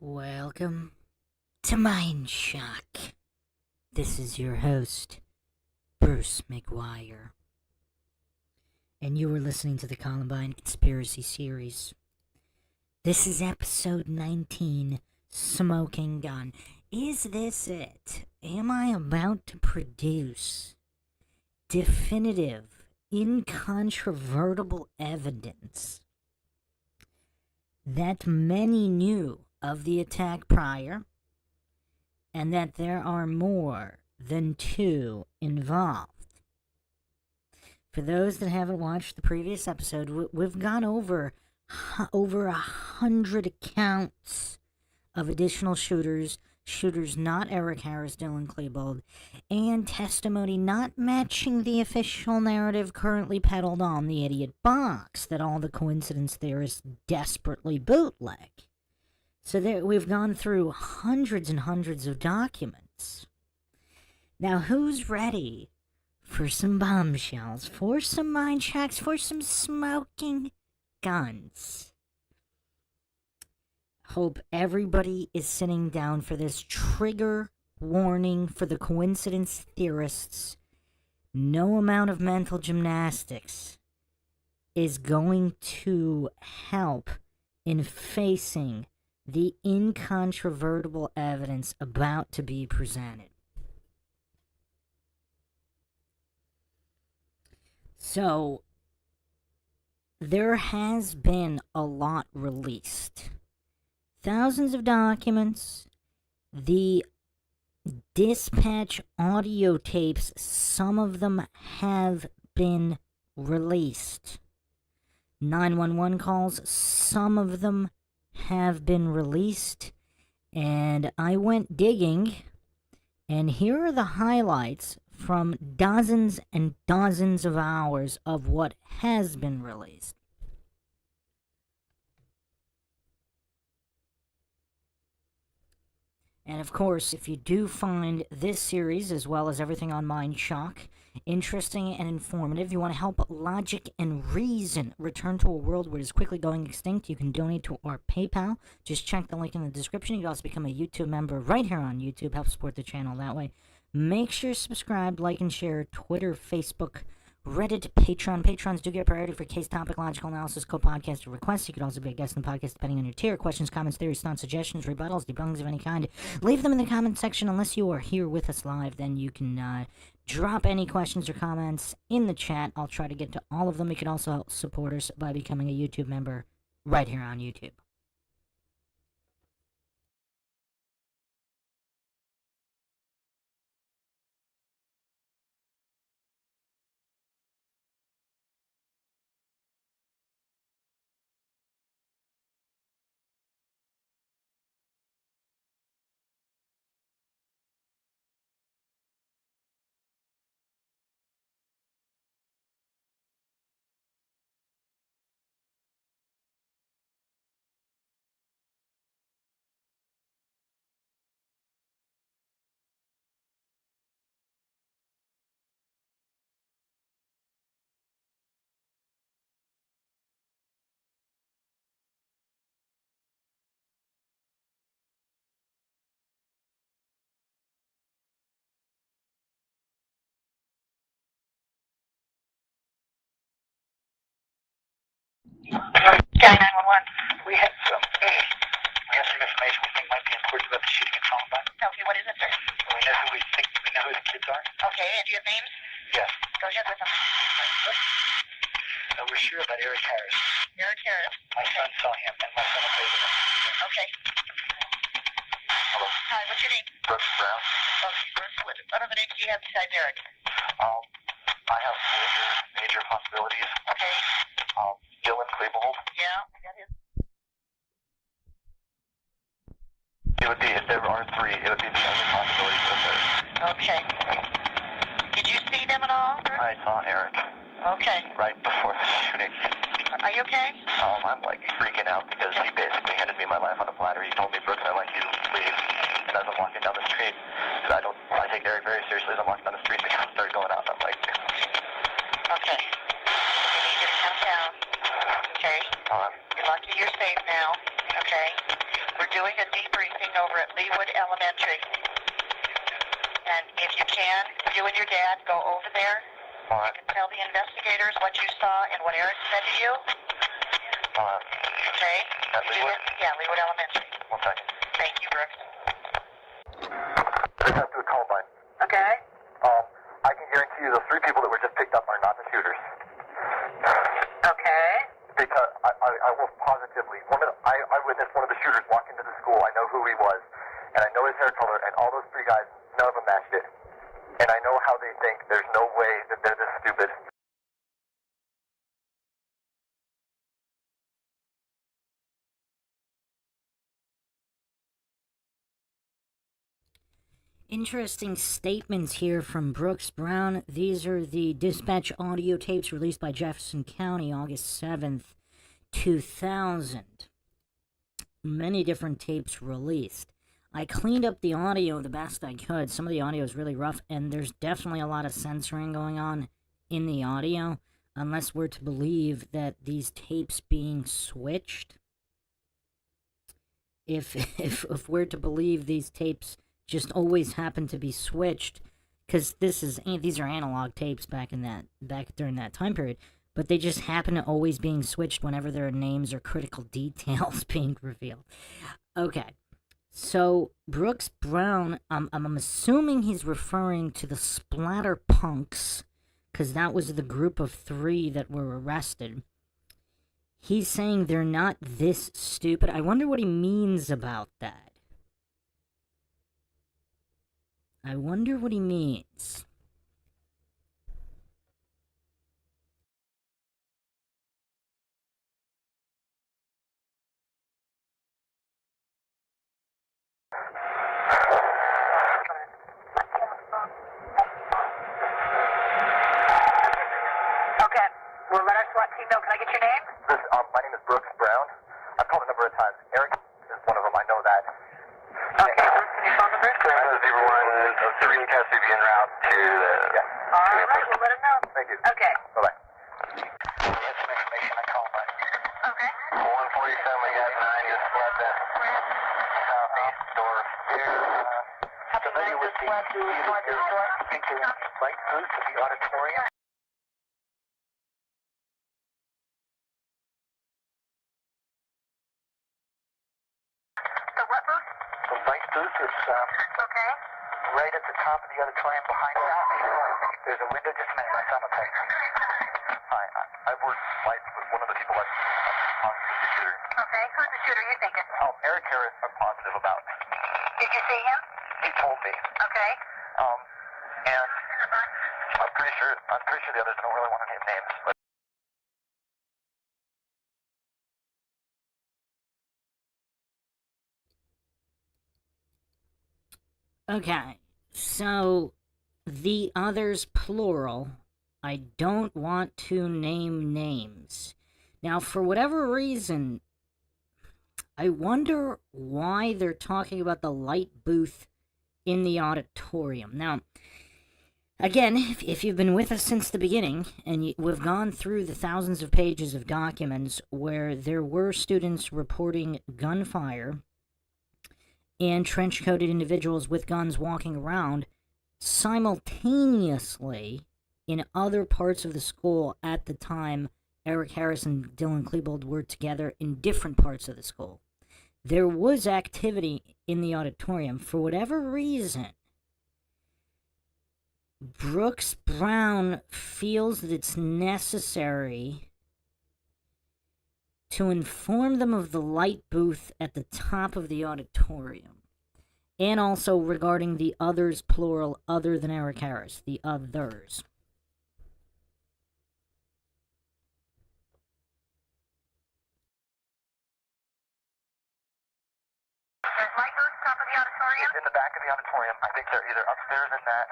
Welcome to MINDSHOCK. This is your host, Bruce McGuire. And you are listening to the Columbine Conspiracy Series. This is episode 19, Smoking Gun. Is this it? Am I about to produce definitive, incontrovertible evidence that many knew of the attack prior, and that there are more than two involved? For those that haven't watched the previous episode, we've gone over 100 accounts of additional shooters not Eric Harris, Dylan Klebold, and testimony not matching the official narrative currently peddled on the idiot box that all the coincidence theorists desperately bootleg. So we've gone through hundreds and hundreds of documents. Now, who's ready for some bombshells, for some mind shocks, for some smoking guns? Hope everybody is sitting down for this trigger warning for the coincidence theorists. No amount of mental gymnastics is going to help in facing the incontrovertible evidence about to be presented. So, there has been a lot released. Thousands of documents, the dispatch audio tapes, some of them have been released. 911 calls, some of them have been released, and I went digging, and here are the highlights from dozens and dozens of hours of what has been released. And of course, if you do find this series, as well as everything on MINDSHOCK, interesting and informative, you want to help logic and reason return to a world where it is quickly going extinct, you can donate to our PayPal. Just check the link in the description. You can also become a YouTube member right here on YouTube. Help support the channel that way. Make sure you subscribe, like, and share. Twitter, Facebook, Reddit, Patreon. Patrons do get priority for case, topic, logical analysis, co-podcast, or requests. You could also be a guest in the podcast depending on your tier. Questions, comments, theories, thoughts, suggestions, rebuttals, debunkings of any kind. Leave them in the comment section. Unless you are here with us live, then you can drop any questions or comments in the chat. I'll try to get to all of them. You can also help support us by becoming a YouTube member right here on YouTube. Guy 911. We have some information we think might be important about the shooting at Columbine. Okay, what is it, sir? We know who the kids are. Okay, and do you have names? Yes. Go ahead with them. We're sure about Eric Harris. Eric Harris. My son saw him, and my son obeyed him. Okay. Hello. Hi, what's your name? Brooks Brown. Okay, Bruce. What other names do you have besides Eric? I have major possibilities. Okay. Dylan Klebold. Yeah, that is. It would be, if there are three, it would be the only possibility for the third. Okay. Did you see them at all, Bruce? I saw Eric Okay. right before the shooting. Are you okay? I'm like freaking out because he basically handed me my life on a platter. He told me, Brooks, I'd like you to leave. And as I'm walking down the street, because I take Eric very seriously, as I'm walking down the street, the cops started going out, and I'm like, Okay. You need to calm down. Okay. You're lucky you're safe now. Okay. We're doing a debriefing over at Leewood Elementary. And if you can, you and your dad go over there. All right. You can tell the investigators what you saw and what Eric said to you. All right. Okay? At You do Leewood? that? Yeah, Leewood Elementary. 1 second. Thank you, Brooks. This has to do with Columbine. Okay? I can guarantee you those 3 people that were just picked up are not the shooters. Okay. Because I will positively, I witnessed one of the shooters walk into the school. I know who he was, and I know his hair color, and all those 3 guys, none of them matched it. And I know how they think. There's no way that they're this stupid. Interesting statements here from Brooks Brown. These are the dispatch audio tapes released by Jefferson County August 7th, 2000. Many different tapes released. I cleaned up the audio the best I could. Some of the audio is really rough, and there's definitely a lot of censoring going on in the audio, unless we're to believe that these tapes being switched. If we're to believe these tapes just always happen to be switched, because these are analog tapes back during that time period, but they just happen to always being switched whenever there are names or critical details being revealed. Okay, so Brooks Brown, I'm assuming he's referring to the Splatter Punks, because that was the group of 3 that were arrested. He's saying they're not this stupid. I wonder what he means about that. I wonder what he means. Okay. We'll let our SWAT team know. Can I get your name? My name is Brooks Brown. I've called a number of times. Eric is one of them. I know that. Okay, Bruce, can you phone number? 3 Cassidy en route to the... Yeah. All right, we'll let him know. Thank you. Okay. Bye-bye. We have some information on Columbine. Okay. 147, we got 9 just left that southeast door here. Familiar with the feature light booth of the auditorium? The what booth? The light booth is Okay. right at the top of the auditorium behind us. There's a window. Just a minute, my son will tell you. Hi, I've worked with one of the people that's positive the shooter. Okay. Who's the shooter you thinking? Eric Harris, I'm positive about. Did you see him? He told me. Okay. And I'm pretty sure the others don't really want to name names, but Okay, so the others, plural. I don't want to name names. Now, for whatever reason, I wonder why they're talking about the light booth in the auditorium. Now, again, if you've been with us since the beginning, and we've gone through the thousands of pages of documents where there were students reporting gunfire and trench-coated individuals with guns walking around simultaneously in other parts of the school at the time Eric Harris and Dylan Klebold were together in different parts of the school. There was activity in the auditorium. For whatever reason, Brooks Brown feels that it's necessary to inform them of the light booth at the top of the auditorium. And also regarding the others, plural, other than Eric Harris, the others. There's light booth top of the auditorium? in the back of the auditorium. I think they're either upstairs in that,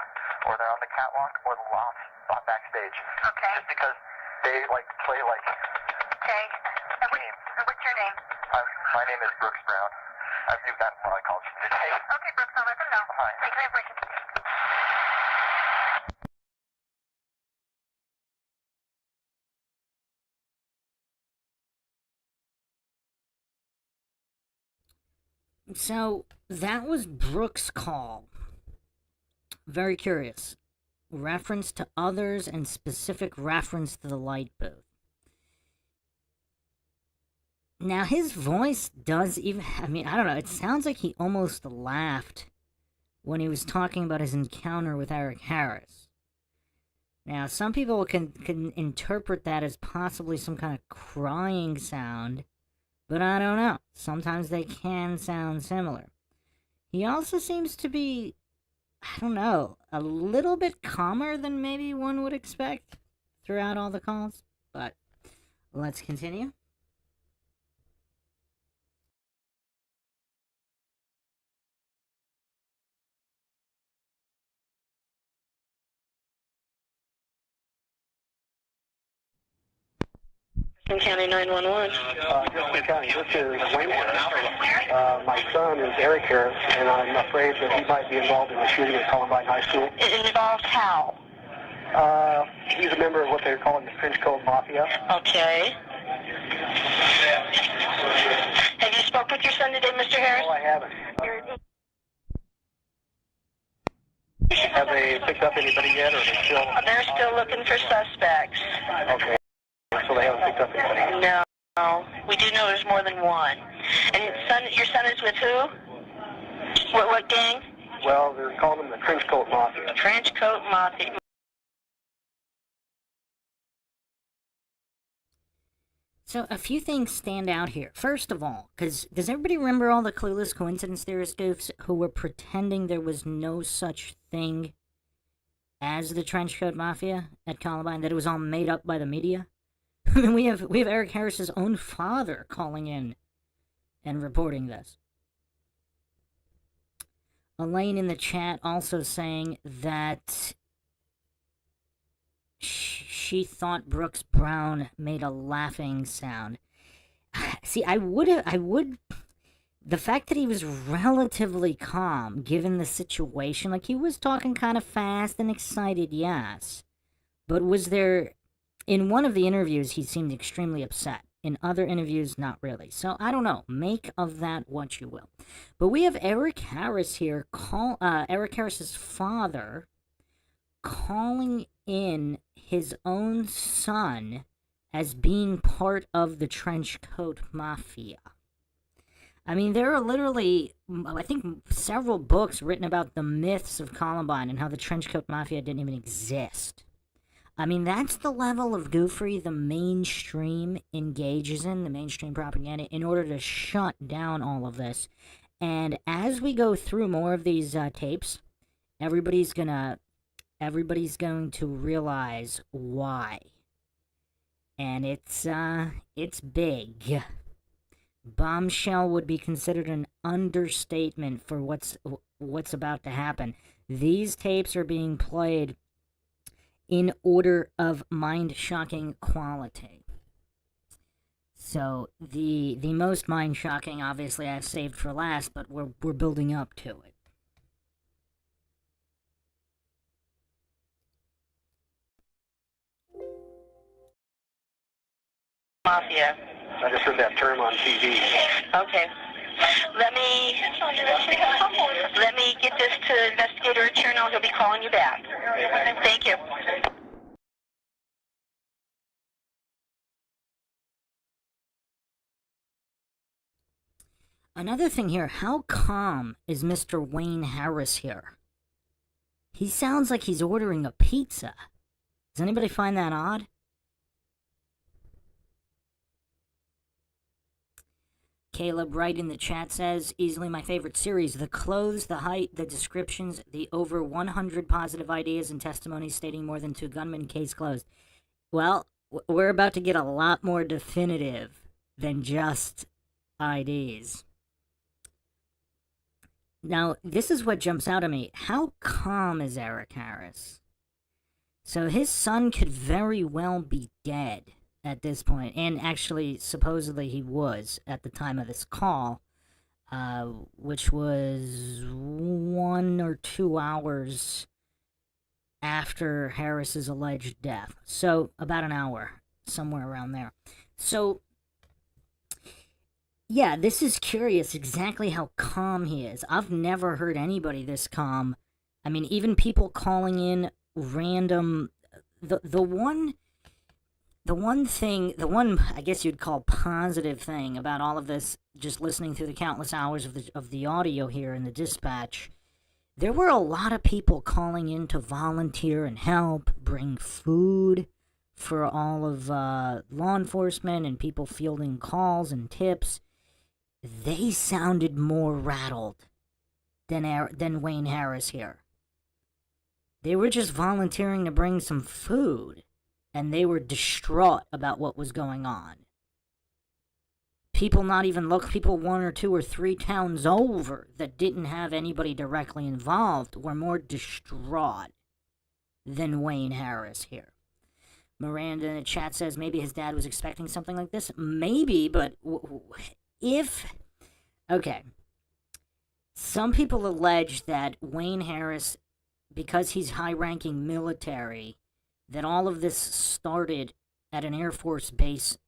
or they're on the catwalk, or the loft backstage. Okay. Just because they like to play like Okay. And what's your name? my name is Brooks Brown. I do that while I college today. Okay, Brooks, I'll let them know. Hi. Thank you very much. So that was Brooks' call. Very curious. Reference to others and specific reference to the light booth. Now, his voice does even. I mean, I don't know. It sounds like he almost laughed when he was talking about his encounter with Eric Harris. Now, some people can interpret that as possibly some kind of crying sound, but I don't know. Sometimes they can sound similar. He also seems to be, I don't know, a little bit calmer than maybe one would expect throughout all the calls. But let's continue. County 911. Houston County, this is Wayne Harris. My son is Eric Harris, and I'm afraid that he might be involved in the shooting at Columbine High School. It involves how? He's a member of what they're calling the Trench Coat Mafia. Okay. Have you spoke with your son today, Mr. Harris? No, I haven't. Have they picked up anybody yet, or are they still? They're still looking for suspects. Okay. So they haven't picked up anybody. No. We do know there's more than one. And your son is with who? What gang? Well, they're calling them the Trench Coat Mafia. Trench Coat Mafia. So a few things stand out here. First of all, because does everybody remember all the clueless coincidence theorist goofs who were pretending there was no such thing as the Trenchcoat Mafia at Columbine, that it was all made up by the media? I mean, we have Eric Harris's own father calling in and reporting this. Elaine in the chat also saying that she thought Brooks Brown made a laughing sound. See, I would. The fact that he was relatively calm, given the situation, like he was talking kind of fast and excited, yes. But was there, in one of the interviews, he seemed extremely upset. In other interviews, not really. So, I don't know. Make of that what you will. But we have Eric Harris here, Eric Harris's father, calling in his own son as being part of the Trenchcoat Mafia. I mean, there are literally, I think, several books written about the myths of Columbine and how the Trenchcoat Mafia didn't even exist. I mean, that's the level of goofery the mainstream engages in, the mainstream propaganda, in order to shut down all of this. And as we go through more of these tapes, everybody's going to realize why. And it's big. Bombshell would be considered an understatement for what's about to happen. These tapes are being played in order of mind-shocking quality. So the most mind-shocking, obviously, I've saved for last, but we're building up to it. Mafia. I just heard that term on TV. Okay. Let me get this to Investigator Chernow. He'll be calling you back. Thank you. Another thing here, how calm is Mr. Wayne Harris here? He sounds like he's ordering a pizza. Does anybody find that odd? Caleb Wright in the chat says, easily my favorite series. The clothes, the height, the descriptions, the over 100 positive ideas and testimonies stating more than 2 gunmen, case closed. Well, we're about to get a lot more definitive than just IDs. Now, this is what jumps out at me. How calm is Eric Harris? So his son could very well be dead at this point, and actually, supposedly he was at the time of this call, which was 1 or 2 hours after Harris's alleged death. So, about an hour, somewhere around there. So, Yeah, this is curious exactly how calm he is. I've never heard anybody this calm. I mean, even people calling in random. The one I guess you'd call positive thing about all of this, just listening through the countless hours of the audio here in the dispatch, there were a lot of people calling in to volunteer and help, bring food for all of law enforcement and people fielding calls and tips. They sounded more rattled than Wayne Harris here. They were just volunteering to bring some food, and they were distraught about what was going on. People people 1 or 2 or 3 towns over that didn't have anybody directly involved were more distraught than Wayne Harris here. Miranda in the chat says maybe his dad was expecting something like this. Maybe, but okay. Some people allege that Wayne Harris, because he's high-ranking military, that all of this started at an Air Force base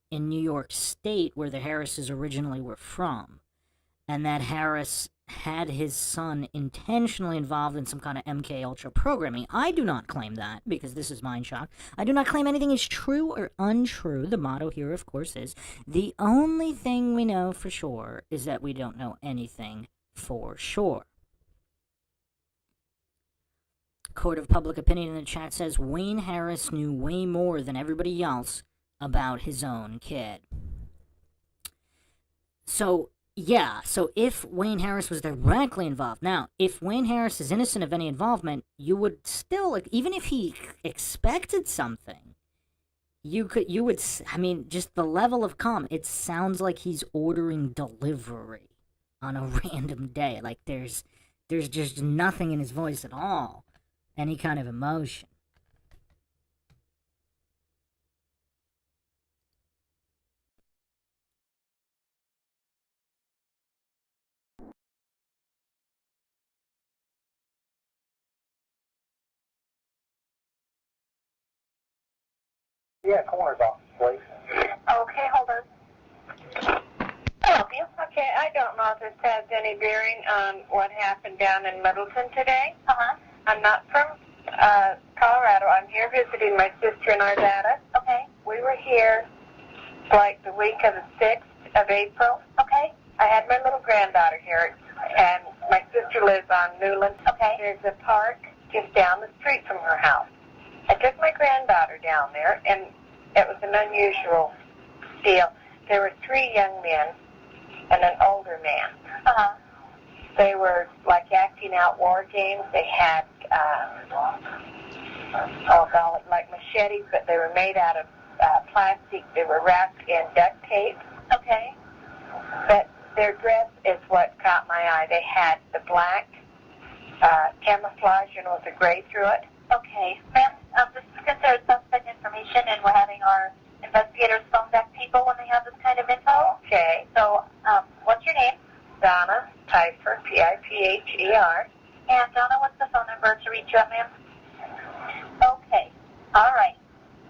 in New York State, where the Harrises originally were from, and that Harris had his son intentionally involved in some kind of MK Ultra programming. I do not claim that, because this is MindShock. I do not claim anything is true or untrue. The motto here, of course, is the only thing we know for sure is that we don't know anything for sure. Court of Public Opinion in the chat says Wayne Harris knew way more than everybody else about his own kid. So if Wayne Harris was directly involved, now, if Wayne Harris is innocent of any involvement, you would still, even if he expected something, just the level of calm, it sounds like he's ordering delivery on a random day. Like, there's just nothing in his voice at all, any kind of emotion. Yeah, coroner's office, please. Okay, hold on. Help you? Okay, I don't know if this has any bearing on what happened down in Middleton today. I'm not from Colorado. I'm here visiting my sister in Arvada. Okay. We were here like the week of the 6th of April. Okay. I had my little granddaughter here, and my sister lives on Newland. Okay. There's a park just down the street from her house. I took my granddaughter down there, and it was an unusual deal. There were 3 young men and an older man. They were like acting out war games. They had, like machetes, but they were made out of plastic. They were wrapped in duct tape. Okay. But their dress is what caught my eye. They had the black camouflage, with the gray through it. Okay. Ma'am, this is considered suspect information, and we're having our investigators phone back people when they have this kind of info. Okay. So, what's your name? Donna Pfeiffer, Pipher. And Donna, what's the phone number to reach you at, ma'am? Okay. All right.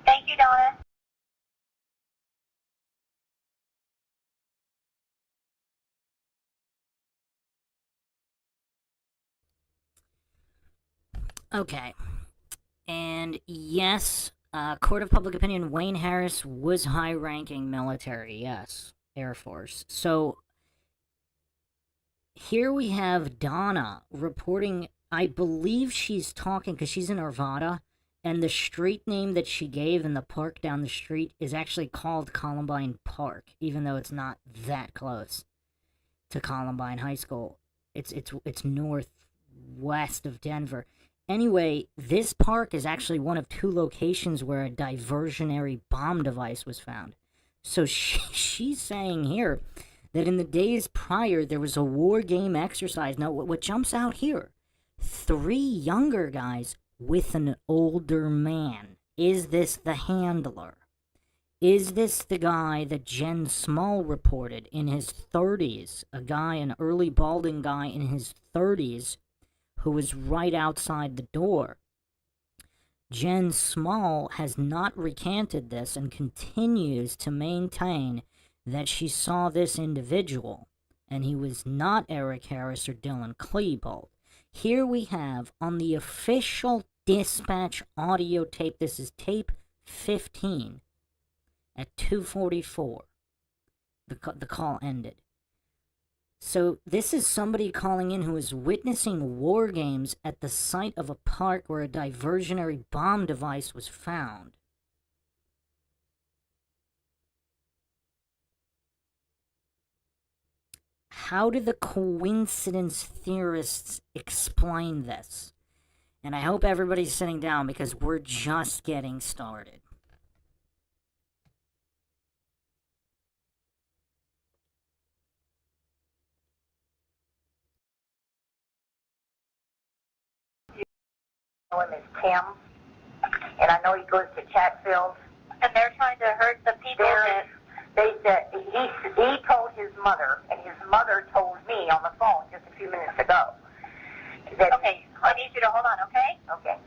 Thank you, Donna. Okay. And yes, Court of Public Opinion, Wayne Harris was high-ranking military, yes, Air Force. So here we have Donna reporting, I believe she's talking, because she's in Arvada, and the street name that she gave in the park down the street is actually called Columbine Park, even though it's not that close to Columbine High School. It's northwest of Denver. Anyway, this park is actually one of 2 locations where a diversionary bomb device was found. So she's saying here that in the days prior, there was a war game exercise. Now, what jumps out here? 3 younger guys with an older man. Is this the handler? Is this the guy that Jen Small reported in his 30s? An early balding guy in his 30s, who was right outside the door. Jen Small has not recanted this and continues to maintain that she saw this individual, and he was not Eric Harris or Dylan Klebold. Here we have on the official dispatch audio tape, this is tape 15 at 2:44. The call ended. So this is somebody calling in who is witnessing war games at the site of a park where a diversionary bomb device was found. How do the coincidence theorists explain this? And I hope everybody's sitting down because we're just getting started. Know him as Tim, and I know he goes to Chatfield. And they're trying to hurt the people that... They said he told his mother, and his mother told me on the phone just a few minutes ago. That, Okay, I need you to hold on, okay? Okay.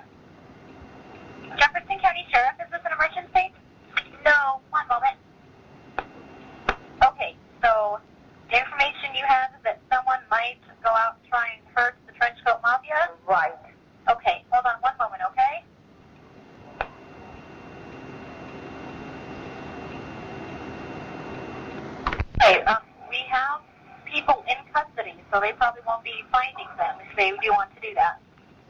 Jefferson County Sheriff, is this an emergency? No, one moment. Okay, so the information you have is that someone might go out and try and hurt the Trenchcoat Mafia? Right. Okay, hold on one moment, okay? Okay, we have people in custody, so they probably won't be finding them if they do want to do that.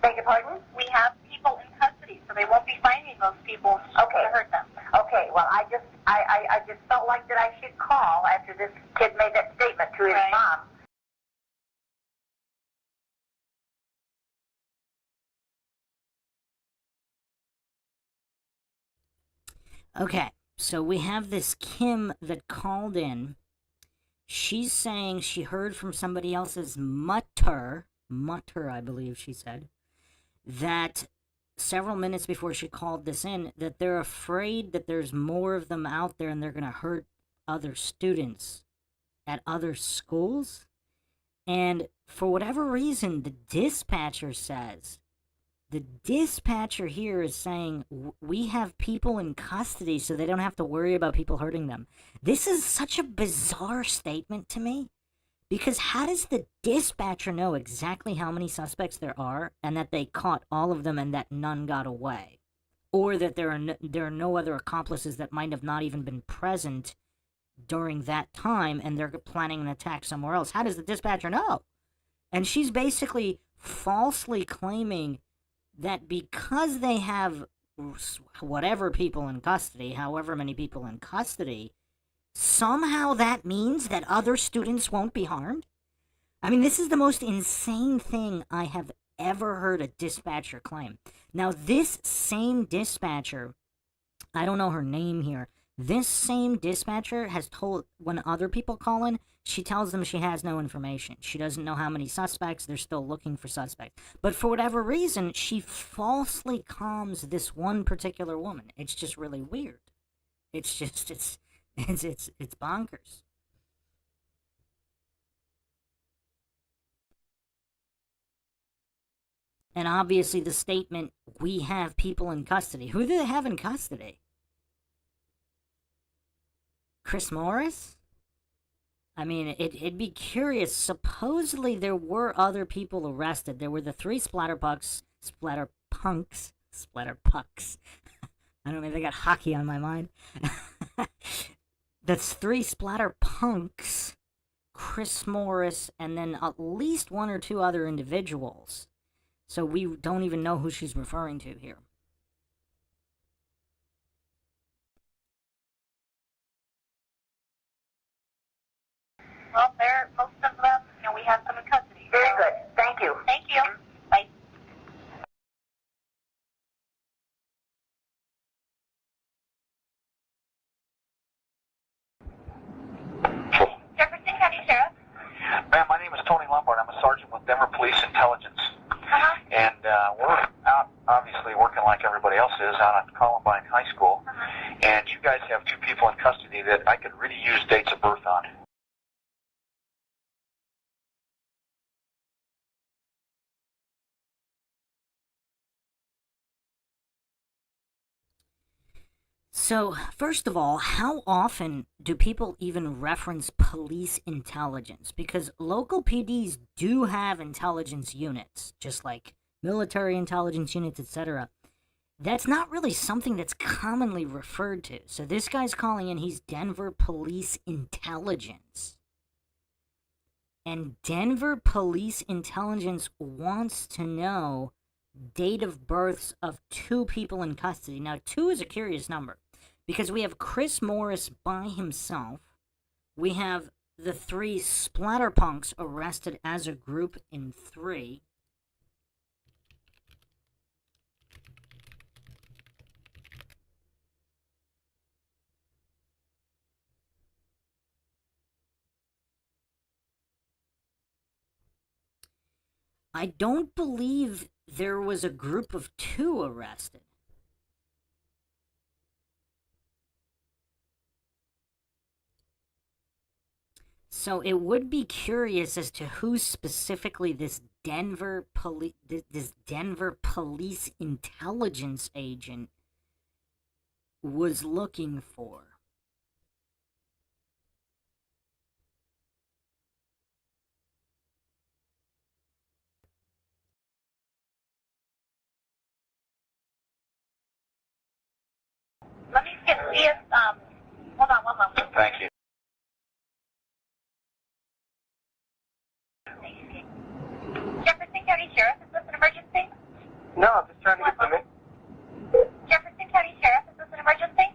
Beg your pardon? We have people in custody, so they won't be finding those people to hurt them. Okay, well, I just felt like that I should call after this kid made that statement to his Right. mom. Okay, so we have this Kim that called in. She's saying she heard from somebody else's mutter, I believe she said, that several minutes before she called this in, that they're afraid that there's more of them out there and they're going to hurt other students at other schools. And for whatever reason, the dispatcher says, the dispatcher here is saying, we have people in custody so they don't have to worry about people hurting them. This is such a bizarre statement to me, because how does the dispatcher know exactly how many suspects there are and that they caught all of them and that none got away? Or that there are no other accomplices that might have not even been present during that time and they're planning an attack somewhere else? How does the dispatcher know? And she's basically falsely claiming that because they have whatever people in custody, however many people in custody, somehow that means that other students won't be harmed? I mean, this is the most insane thing I have ever heard a dispatcher claim. Now, this same dispatcher, I don't know her name here, this same dispatcher has told, when other people call in, she tells them she has no information. She doesn't know how many suspects. They're still looking for suspects. But for whatever reason, she falsely calms this one particular woman. It's just really weird. It's just, it's bonkers. And obviously the statement, we have people in custody. Who do they have in custody? Chris Morris? I mean, it'd be curious. Supposedly there were other people arrested. There were the 3 splatterpucks. I don't know, maybe I got hockey on my mind. That's 3 splatterpunks, Chris Morris, and then at least 1 or 2 other individuals. So we don't even know who she's referring to here. Well, most of them, we have them in custody. Very good. Thank you. Thank you. Bye. Jefferson County Sheriff. Ma'am, my name is Tony Lombard. I'm a sergeant with Denver Police Intelligence. Uh-huh. And we're out, obviously, working like everybody else is out at Columbine High School. Uh-huh. And you guys have 2 people in custody that I could really use dates of birth on. So, first of all, how often do people even reference police intelligence? Because local PDs do have intelligence units, just like military intelligence units, etc. That's not really something that's commonly referred to. So, this guy's calling in, he's Denver Police Intelligence. And Denver Police Intelligence wants to know date of births of 2 people in custody. Now, 2 is a curious number because we have Chris Morris by himself. We have the 3 splatterpunks arrested as a group in 3. I don't believe there was a group of 2 arrested. So it would be curious as to who specifically this Denver police intelligence agent was looking for. Let me see if, hold on one moment. Thank you. Jefferson County Sheriff, is this an emergency? No, I'm just trying to get some. Jefferson County Sheriff, is this an emergency?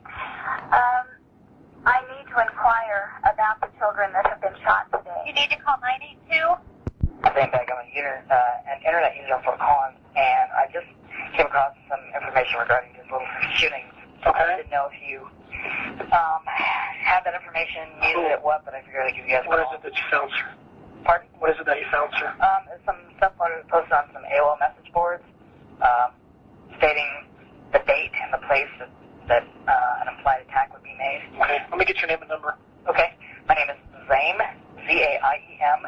I need to inquire about the children that have been shot today. You need to call 982? Same bag. I'm an internet user for Collins, and I just came across some information regarding these little shootings. Okay. I didn't know if you had that information, needed it, what, but I figured I'd give you guys a What call. is it that you found, sir? Pardon? What is it that you found, sir? There's some stuff posted on some AOL message boards stating the date and the place that an implied attack would be made. Okay, let me get your name and number. Okay. My name is Zaim, Z-A-I-E-M.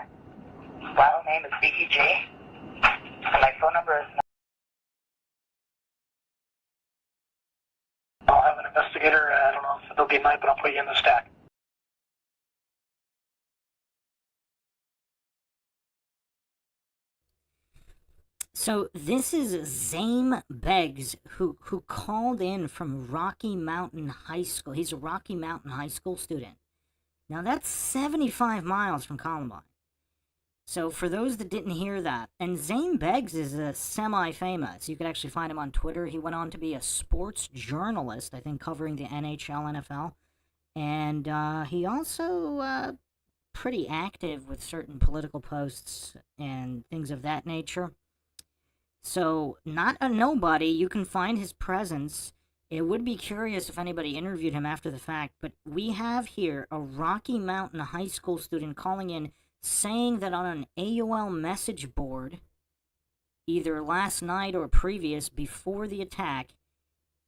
Last name is B-E-G. And my phone number is... I'll have an investigator. I don't know if it'll be mine, but I'll put you in the stack. So this is Zaim Beggs, who called in from Rocky Mountain High School. He's a Rocky Mountain High School student. Now that's 75 miles from Columbine. So for those that didn't hear that, and Zaim Beggs is a semi-famous. You could actually find him on Twitter. He went on to be a sports journalist, I think, covering the NHL, NFL. And he also pretty active with certain political posts and things of that nature. So, not a nobody. You can find his presence. It would be curious if anybody interviewed him after the fact, but we have here a Rocky Mountain High School student calling in saying that on an AOL message board, either last night or previous, before the attack,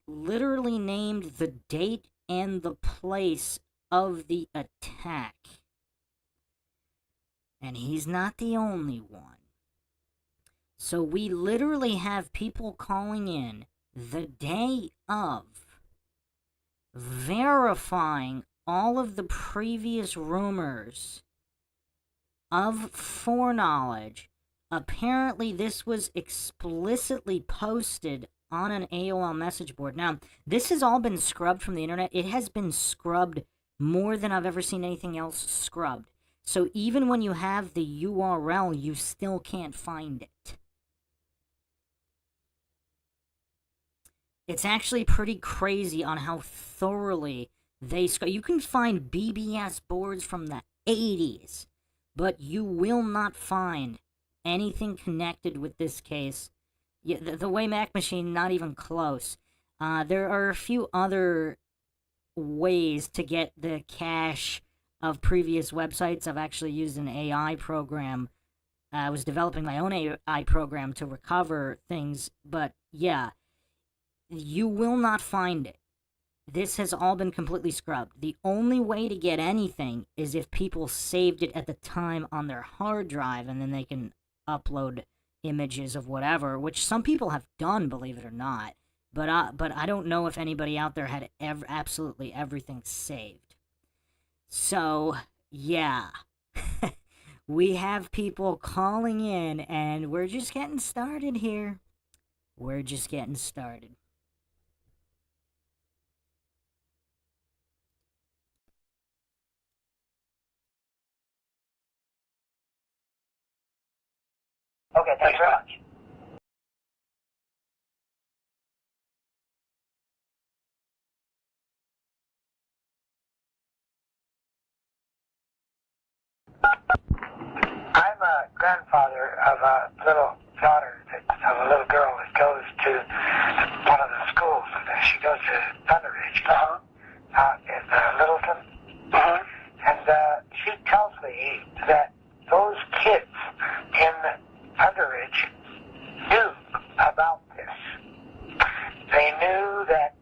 literally named the date and the place of the attack. And he's not the only one. So we literally have people calling in the day of, verifying all of the previous rumors of foreknowledge. Apparently this was explicitly posted on an AOL message board. Now, this has all been scrubbed from the internet. It has been scrubbed more than I've ever seen anything else scrubbed. So even when you have the URL, you still can't find it. It's actually pretty crazy on how thoroughly they scrub. You can find BBS boards from the 80s, but you will not find anything connected with this case. Yeah, the Wayback Machine, not even close. There are a few other ways to get the cache of previous websites. I've actually used an AI program. I was developing my own AI program to recover things, but yeah, you will not find it. This has all been completely scrubbed. The only way to get anything is if people saved it at the time on their hard drive, and then they can upload images of whatever, which some people have done, believe it or not. but I don't know if anybody out there had absolutely everything saved. So, yeah. We have people calling in, and we're just getting started here. We're just getting started. Okay, thanks very much. I'm a grandfather of a little daughter, of a little girl that goes to one of the schools. She goes to Thunder Ridge out in Littleton. And she tells me that those kids in Thunder Ridge knew about this. They knew that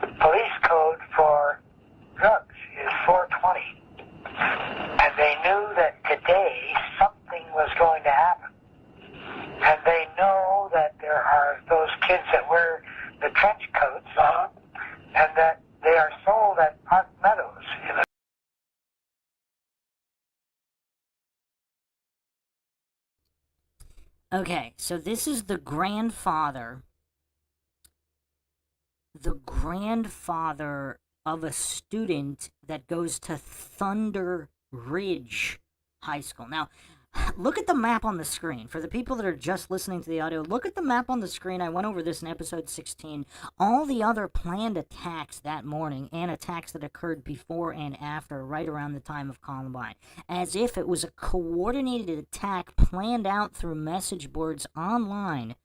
the police code for drugs is 420. And they knew that today something was going to happen. And they know that there are those kids that wear the trench coats, and that they are sold at Park Meadows. Okay, so this is the grandfather of a student that goes to Thunder Ridge High School. Now, look at the map on the screen. For the people that are just listening to the audio, look at the map on the screen. I went over this in episode 16. All the other planned attacks that morning and attacks that occurred before and after, right around the time of Columbine. As if it was a coordinated attack planned out through message boards online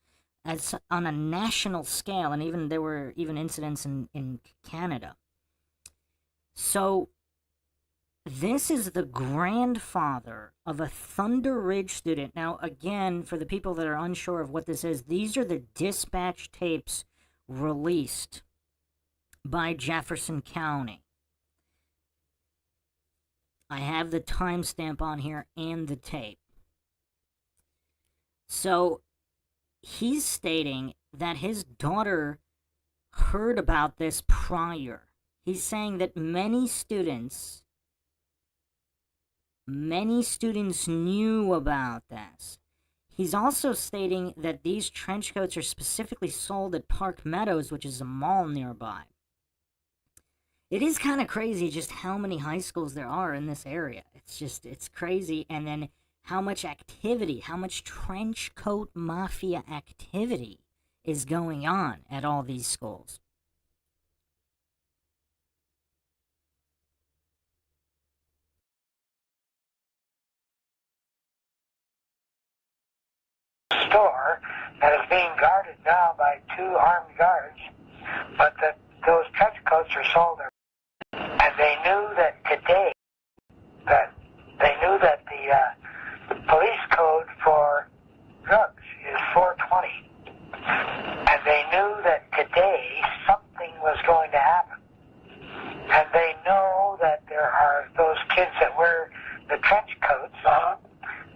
as on a national scale, and even there were even incidents in Canada. So this is the grandfather of a Thunder Ridge student. Now, again, for the people that are unsure of what this is, these are the dispatch tapes released by Jefferson County. I have the timestamp on here and the tape. So he's stating that his daughter heard about this prior. He's saying that many students knew about this. He's also stating that these trench coats are specifically sold at Park Meadows, which is a mall nearby. It is kind of crazy just how many high schools there are in this area. It's crazy. And then how much activity, how much trench coat mafia activity is going on at all these schools. Store that is being guarded now by 2 armed guards, but that those trench coats are sold there. And they knew that today, the police code for drugs is 420. And they knew that today something was going to happen. And they know that there are those kids that wear the trench coats,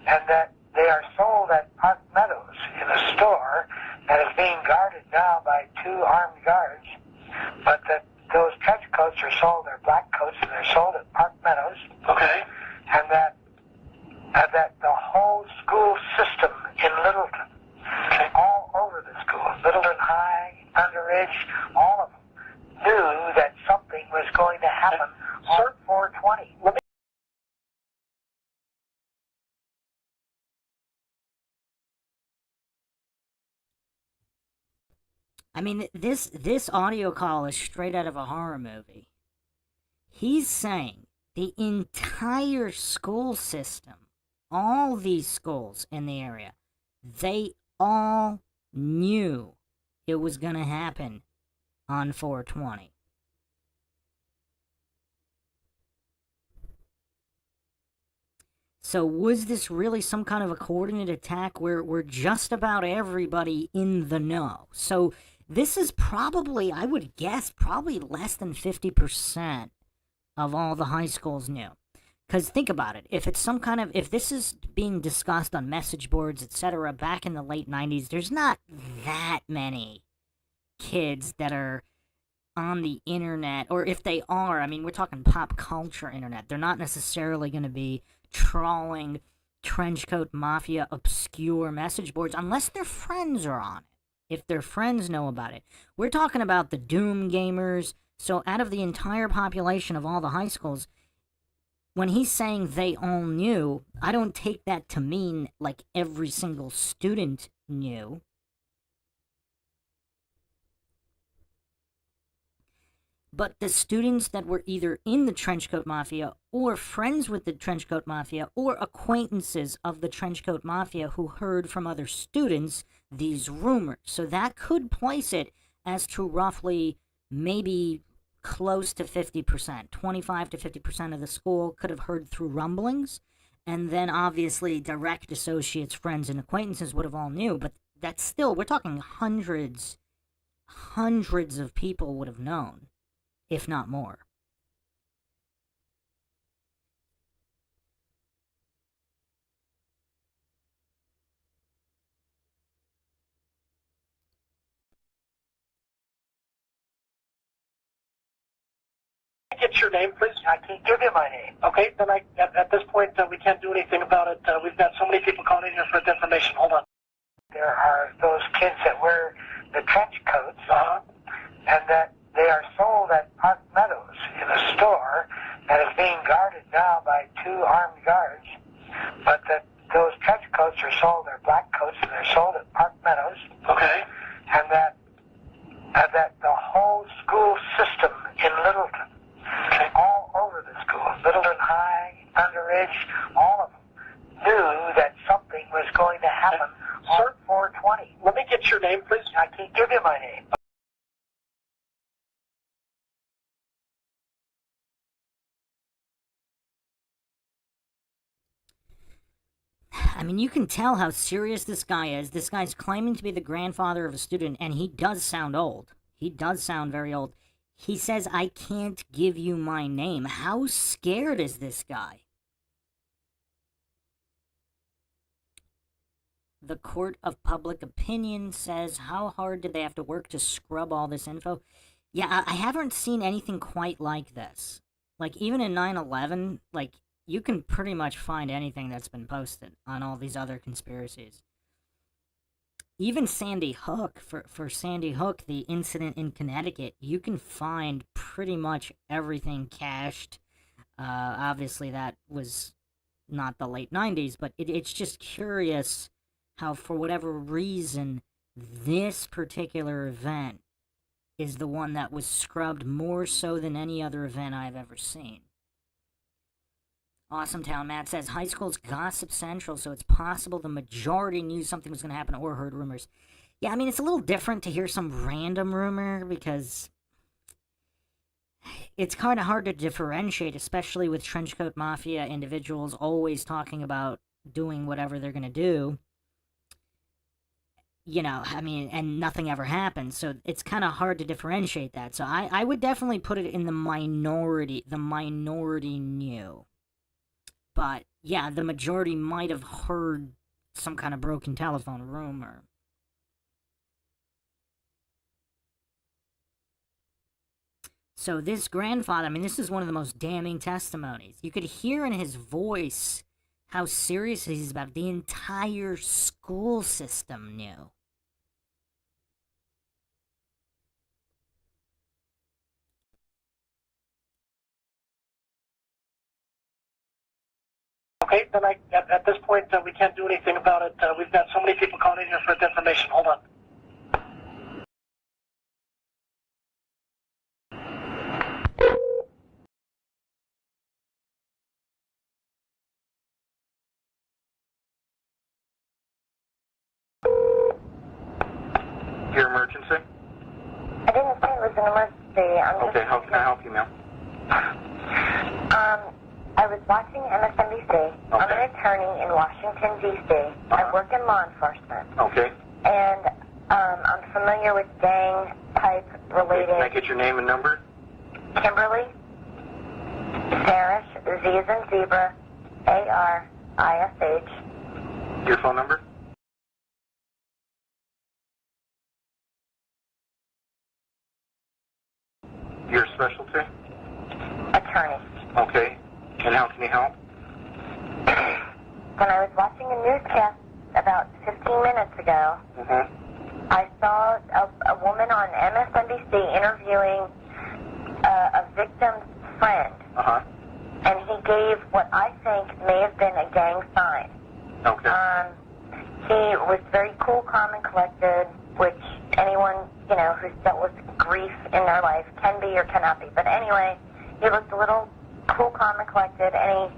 and that they are sold at Park Meadows in a store that is being guarded now by 2 armed guards, but that those trench coats are sold, they're black coats, and they're sold at Park Meadows. Okay. And that the whole school system in Littleton, all over the school, Littleton High, Thunder Ridge, all of them, knew that something was going to happen on 420. I mean, this audio call is straight out of a horror movie. He's saying the entire school system, all these schools in the area, they all knew it was going to happen on 420. So was this really some kind of a coordinated attack where just about everybody in the know? So this is probably, I would guess, probably less than 50% of all the high schools knew. Because think about it. If it's some kind of, if this is being discussed on message boards, etc., back in the late 90s, there's not that many kids that are on the internet, or if they are, I mean, we're talking pop culture internet. They're not necessarily going to be trawling trenchcoat mafia obscure message boards unless their friends are on it. If their friends know about it. We're talking about the Doom gamers. So out of the entire population of all the high schools, when he's saying they all knew, I don't take that to mean like every single student knew. But the students that were either in the Trenchcoat Mafia or friends with the Trenchcoat Mafia or acquaintances of the Trenchcoat Mafia who heard from other students these rumors. So that could place it as to roughly maybe close to 50%. 25 to 50% of the school could have heard through rumblings. And then obviously direct associates, friends, and acquaintances would have all knew. But that's still, we're talking hundreds of people would have known, if not more. Get your name, please. I can't give you my name. Okay, then at this point, we can't do anything about it. We've got so many people calling in here for information. Hold on. There are those kids that wear the trench coats, and that they are sold at Park Meadows in a store that is being guarded now by 2 armed guards. But that those trench coats are sold, they're black coats, and they're sold at Park Meadows. Okay. And that the whole school system in Littleton, all over the school, Littleton High, Thunder Ridge, all of them, knew that something was going to happen on 420. Let me get your name, please. I can't give you my name. I mean, you can tell how serious this guy is. This guy's claiming to be the grandfather of a student, and he does sound old. He does sound very old. He says, I can't give you my name. How scared is this guy? The Court of Public Opinion says, how hard did they have to work to scrub all this info? Yeah, I haven't seen anything quite like this. Like, even in 9/11, like, you can pretty much find anything that's been posted on all these other conspiracies. Even Sandy Hook, for Sandy Hook, the incident in Connecticut, you can find pretty much everything cached. Obviously, that was not the late 90s, but it's just curious how, for whatever reason, this particular event is the one that was scrubbed more so than any other event I've ever seen. Awesome Town Matt says, high school's gossip central, so it's possible the majority knew something was going to happen or heard rumors. Yeah, I mean, it's a little different to hear some random rumor because it's kind of hard to differentiate, especially with Trenchcoat Mafia individuals always talking about doing whatever they're going to do. You know, I mean, and nothing ever happens, so it's kind of hard to differentiate that. So I would definitely put it in the minority. The minority knew. But, yeah, the majority might have heard some kind of broken telephone rumor. So this grandfather, I mean, this is one of the most damning testimonies. You could hear in his voice how serious he's about it. The entire school system knew. Okay, then at this point, we can't do anything about it. We've got so many people calling in here for information. Hold on. Your emergency? I didn't say it was an emergency. Okay, how can I help you, ma'am? I was watching MSNBC. I'm an attorney in Washington, D.C. I work in law enforcement. Okay. And I'm familiar with gang-type related... Can I get your name and number? Kimberly Sarish, Z as in zebra, A-R-I-S-H. Your phone number? Your specialty? Attorney. Okay. And how can you help? When I was watching a newscast about 15 minutes ago, I saw a woman on MSNBC interviewing a victim's friend, and he gave what I think may have been a gang sign. Okay. He was very cool, calm, and collected, which anyone, who's dealt with grief in their life can be or cannot be. But anyway, he looked a little cool, calm, and collected, and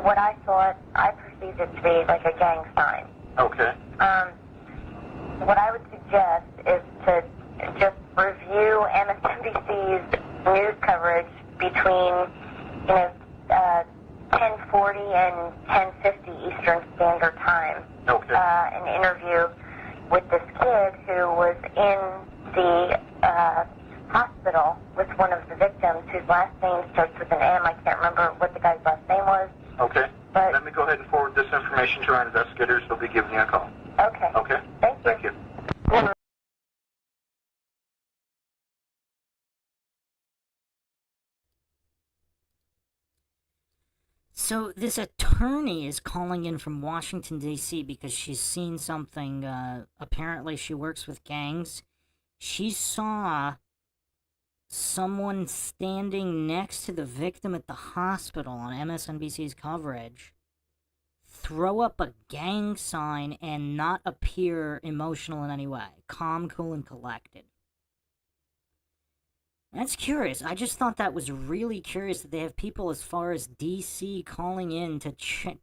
what I thought, I perceived it to be like a gang sign. Okay. What I would suggest is to just review MSNBC's news coverage between, 10:40 and 10:50 Eastern Standard Time. Okay. An interview with this kid who was in the hospital with one of the victims whose last name starts with an M. I can't remember what the guy's last name was. Okay. But Let me go ahead and forward this information to our investigators. They'll be giving you a call. okay. Okay? Thank you. Thank you. So this attorney is calling in from Washington, D.C. because she's seen something. Apparently she works with gangs. She saw someone standing next to the victim at the hospital on MSNBC's coverage throw up a gang sign and not appear emotional in any way. Calm, cool, and collected. That's curious. I just thought that was really curious that they have people as far as DC calling in to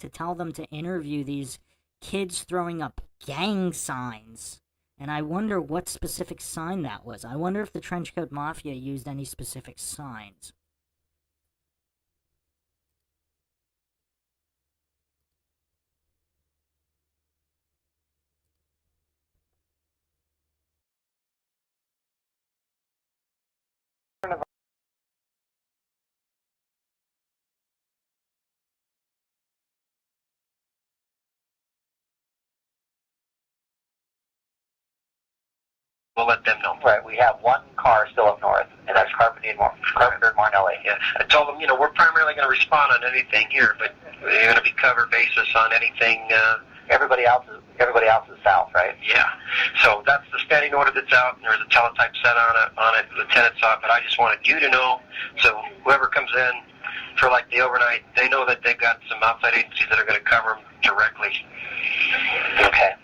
tell them to interview these kids throwing up gang signs. And I wonder what specific sign that was. I wonder if the Trenchcoat Mafia used any specific signs. We'll let them know. Right, we have one car still up north, and that's Carpenter and Marnelli. Yeah, I told them, we're primarily going to respond on anything here, but we're going to be cover basis on anything. Everybody else is south, right? Yeah. So that's the standing order that's out, and there's a teletype set on it. The lieutenant saw it, but I just wanted you to know, so whoever comes in for like the overnight, they know that they've got some outside agencies that are going to cover them directly. Okay.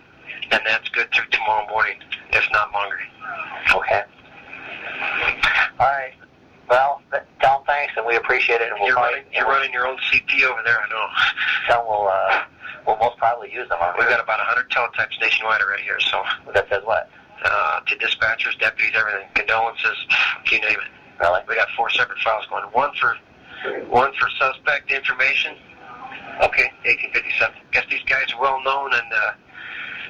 And that's good through tomorrow morning, if not longer. Okay. All right. Well, tell them thanks, and we appreciate it. And You're running your own CP over there, I know. So we'll most probably use them. We've got about 100 teletypes nationwide already here, so. That says what? To dispatchers, deputies, everything. Condolences, you name it. Really? We got 4 separate files going. One for suspect information. Okay, 1857. Guess these guys are well known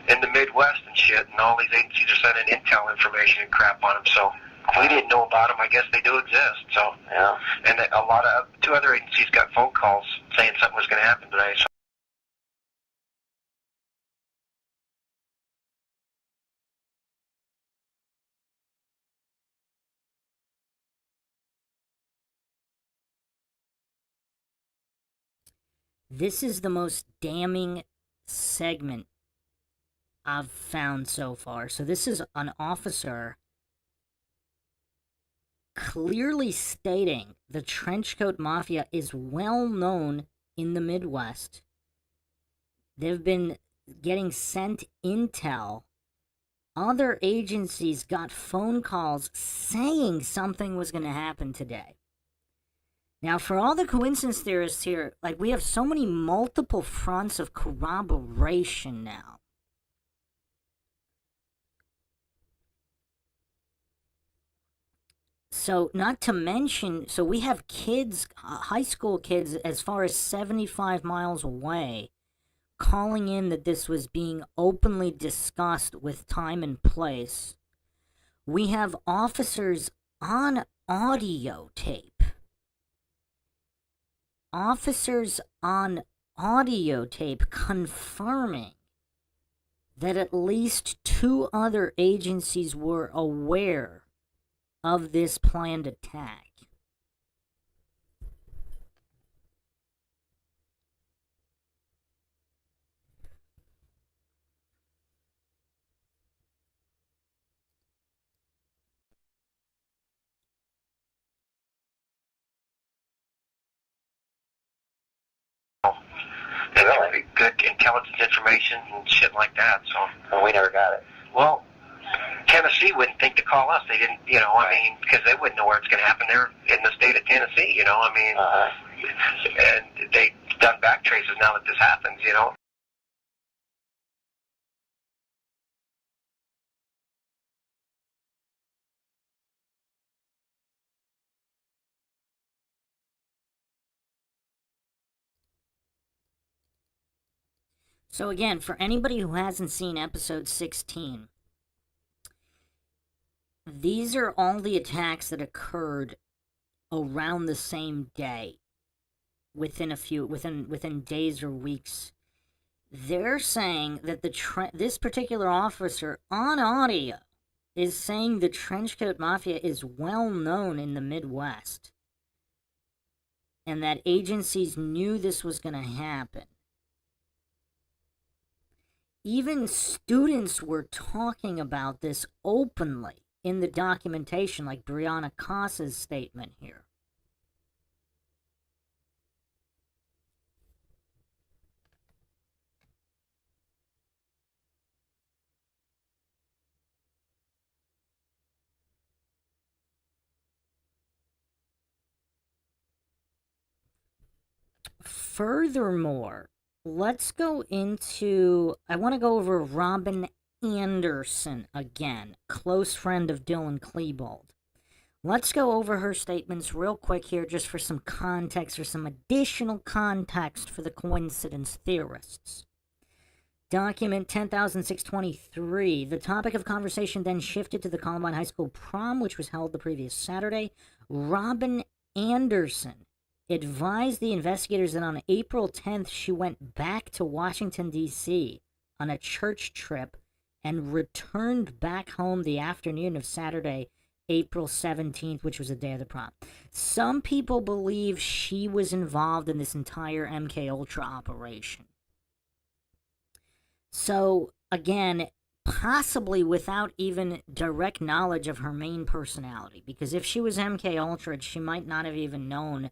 in the Midwest and shit, and all these agencies are sending intel information and crap on them. So if we didn't know about them, I guess they do exist. So yeah. And two other agencies got phone calls saying something was going to happen today. So. This is the most damning segment I've found so far. So this is an officer clearly stating the Trenchcoat Mafia is well known in the Midwest. They've been getting sent intel. Other agencies got phone calls saying something was going to happen today. Now, for all the coincidence theorists here, we have so many multiple fronts of corroboration now. So, not to mention, so we have kids, high school kids, as far as 75 miles away, calling in that this was being openly discussed with time and place. We have officers on audio tape officers on audio tape confirming that at least 2 other agencies were aware of this planned attack. And really? Good intelligence information and shit like that, so. And we never got it. Well, Tennessee wouldn't think to call us. They didn't, I mean, because they wouldn't know where it's going to happen. They're in the state of Tennessee, I mean, and they've done back traces now that this happens, So again, for anybody who hasn't seen episode 16, these are all the attacks that occurred around the same day, within days or weeks. They're saying that this particular officer on audio is saying the trenchcoat mafia is well known in the Midwest, and that agencies knew this was going to happen. Even students were talking about this openly in the documentation, like Brianna Casa's statement here. Furthermore, let's go into, I want to go over Robin Anderson again, close friend of Dylan Klebold. Let's go over her statements real quick here, just for some context, or some additional context for the coincidence theorists. Document 10,623. The topic of conversation then shifted to the Columbine High School prom, which was held the previous Saturday. Robin Anderson advised the investigators that on April 10th she went back to Washington, D.C. on a church trip and returned back home the afternoon of Saturday, April 17th, which was the day of the prom. Some people believe she was involved in this entire MKUltra operation. So, again, possibly without even direct knowledge of her main personality, because if she was MKUltra, she might not have even known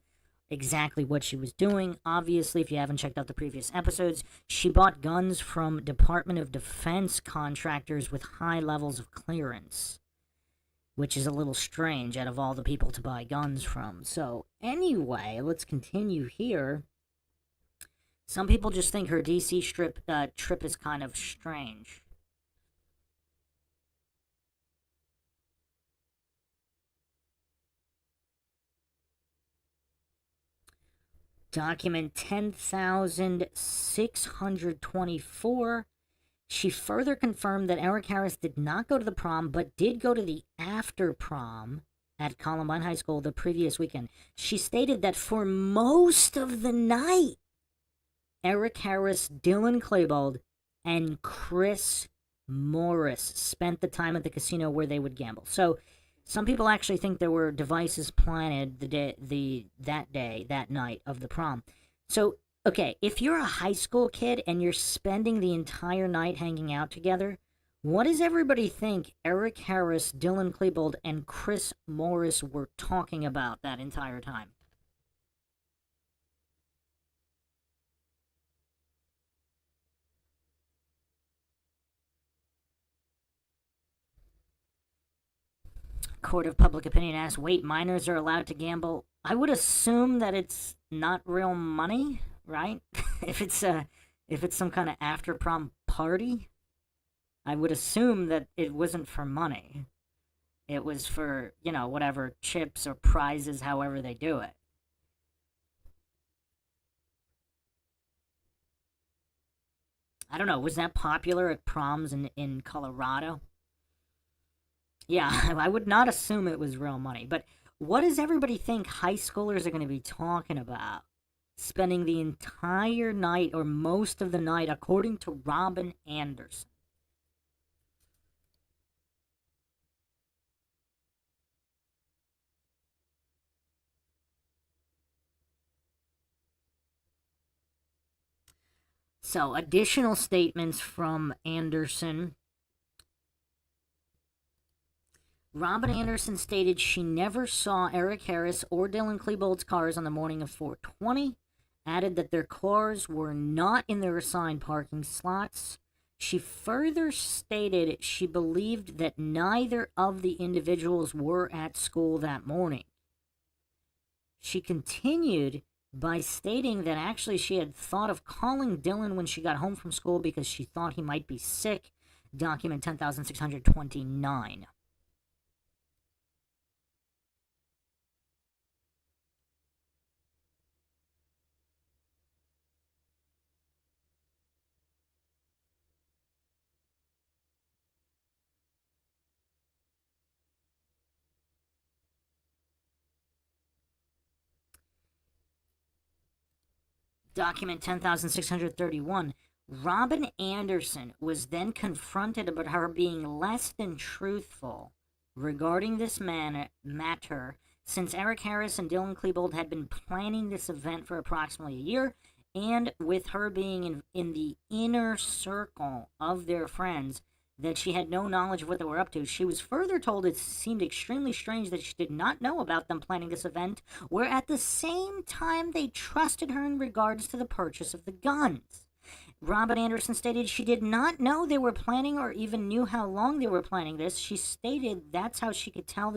exactly what she was doing. Obviously, if you haven't checked out the previous episodes, she bought guns from Department of Defense contractors with high levels of clearance, which is a little strange out of all the people to buy guns from. So, anyway, let's continue here. Some people just think her DC trip is kind of strange. Document 10,624. She further confirmed that Eric Harris did not go to the prom, but did go to the after prom at Columbine High School the previous weekend. She stated that for most of the night, Eric Harris, Dylan Klebold, and Chris Morris spent the time at the casino where they would gamble. So, some people actually think there were devices planted that night of the prom. So, okay, if you're a high school kid and you're spending the entire night hanging out together, what does everybody think Eric Harris, Dylan Klebold, and Chris Morris were talking about that entire time? Court of Public Opinion asks, wait, minors are allowed to gamble? I would assume that it's not real money, right? if it's some kind of after prom party, I would assume that it wasn't for money. It was for, whatever, chips or prizes, however they do it. I don't know, was that popular at proms in Colorado? Yeah, I would not assume it was real money, but what does everybody think high schoolers are going to be talking about spending the entire night or most of the night, according to Robin Anderson. So, additional statements from Anderson. Robin Anderson stated she never saw Eric Harris or Dylan Klebold's cars on the morning of 420, added that their cars were not in their assigned parking slots. She further stated she believed that neither of the individuals were at school that morning. She continued by stating that actually she had thought of calling Dylan when she got home from school because she thought he might be sick. Document 10,629. Document 10,631. Robin Anderson was then confronted about her being less than truthful regarding this matter since Eric Harris and Dylan Klebold had been planning this event for approximately a year, and with her being in the inner circle of their friends, that she had no knowledge of what they were up to. She was further told it seemed extremely strange that she did not know about them planning this event, where at the same time they trusted her in regards to the purchase of the guns. Robin Anderson stated she did not know they were planning or even knew how long they were planning this. She stated that's how she could tell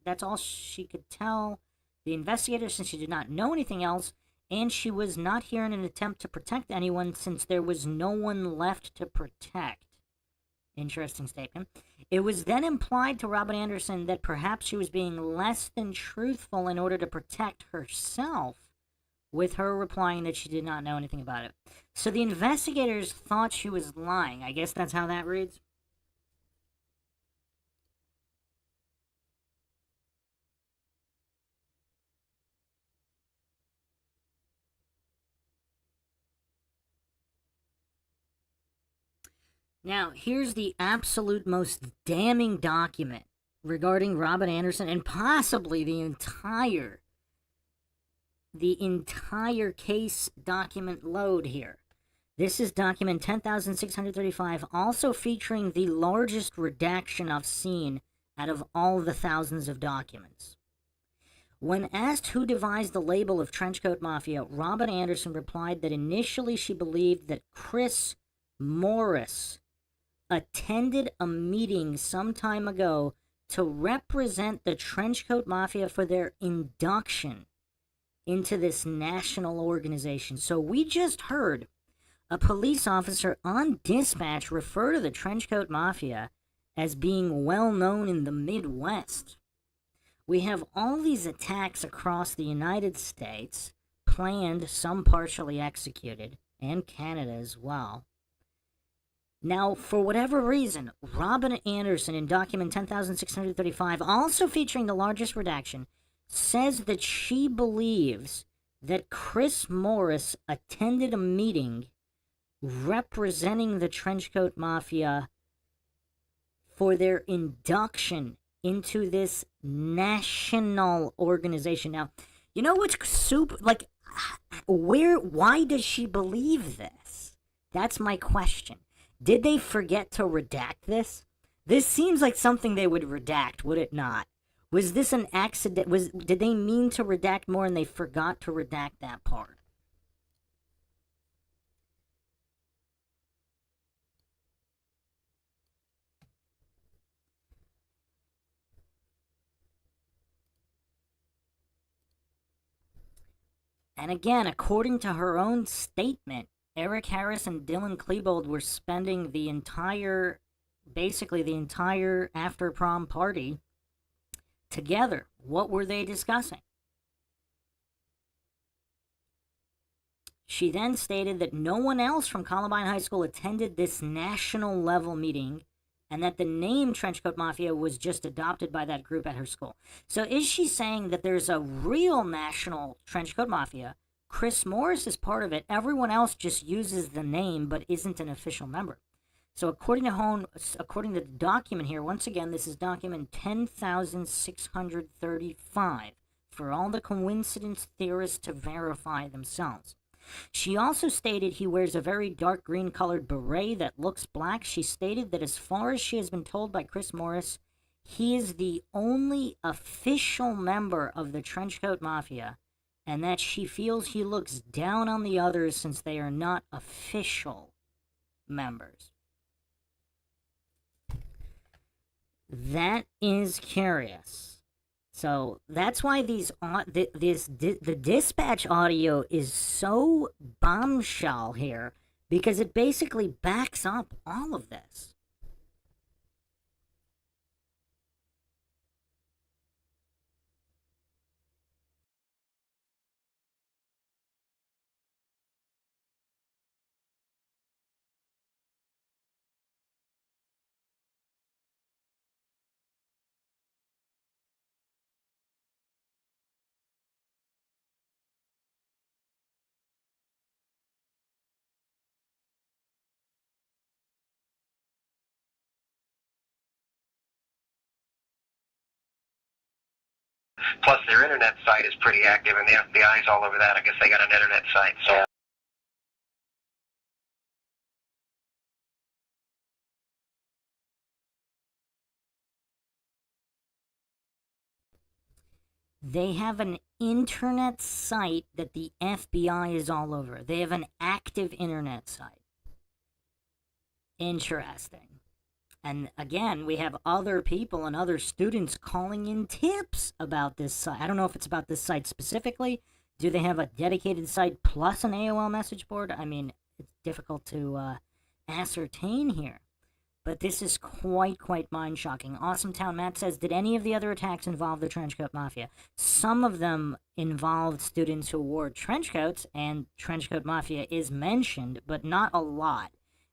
that's all she could tell the investigators since she did not know anything else, and she was not here in an attempt to protect anyone since there was no one left to protect. Interesting statement. It was then implied to Robin Anderson that perhaps she was being less than truthful in order to protect herself, with her replying that she did not know anything about it. So the investigators thought she was lying. I guess that's how that reads. Now, here's the absolute most damning document regarding Robin Anderson and possibly the entire case document load here. This is document 10,635, also featuring the largest redaction I've seen out of all the thousands of documents. When asked who devised the label of Trenchcoat Mafia, Robin Anderson replied that initially she believed that Chris Morris attended a meeting some time ago to represent the Trenchcoat Mafia for their induction into this national organization. So we just heard a police officer on dispatch refer to the Trenchcoat Mafia as being well known in the Midwest. We have all these attacks across the United States, planned, some partially executed, and Canada as well. Now, for whatever reason, Robin Anderson in document 10,635, also featuring the largest redaction, says that she believes that Chris Morris attended a meeting representing the Trenchcoat Mafia for their induction into this national organization. Now, you know what's why does she believe this? That's my question. Did they forget to redact this? This seems like something they would redact, would it not? Was this an accident? Did they mean to redact more and they forgot to redact that part? And again, according to her own statement, Eric Harris and Dylan Klebold were spending basically the entire after prom party together. What were they discussing? She then stated that no one else from Columbine High School attended this national level meeting and that the name Trenchcoat Mafia was just adopted by that group at her school. So is she saying that there's a real national Trenchcoat Mafia, Chris Morris is part of it. Everyone else just uses the name but isn't an official member. So according to the document here, once again, this is document 10,635 for all the coincidence theorists to verify themselves. She also stated he wears a very dark green colored beret that looks black. She stated that as far as she has been told by Chris Morris, he is the only official member of the Trenchcoat Mafia, and that she feels he looks down on the others since they are not official members. That is curious. So that's why the dispatch audio is so bombshell here, because it basically backs up all of this. Plus, their internet site is pretty active, and the FBI's all over that. I guess they got an internet site, so. They have an internet site that the FBI is all over. They have an active internet site. Interesting. And again, we have other people and other students calling in tips about this site. I don't know if it's about this site specifically. Do they have a dedicated site plus an AOL message board? I mean, it's difficult to ascertain here. But this is quite mind-shocking. Awesome Town Matt says, did any of the other attacks involve the Trenchcoat Mafia? Some of them involved students who wore trenchcoats, and Trenchcoat Mafia is mentioned, but not a lot.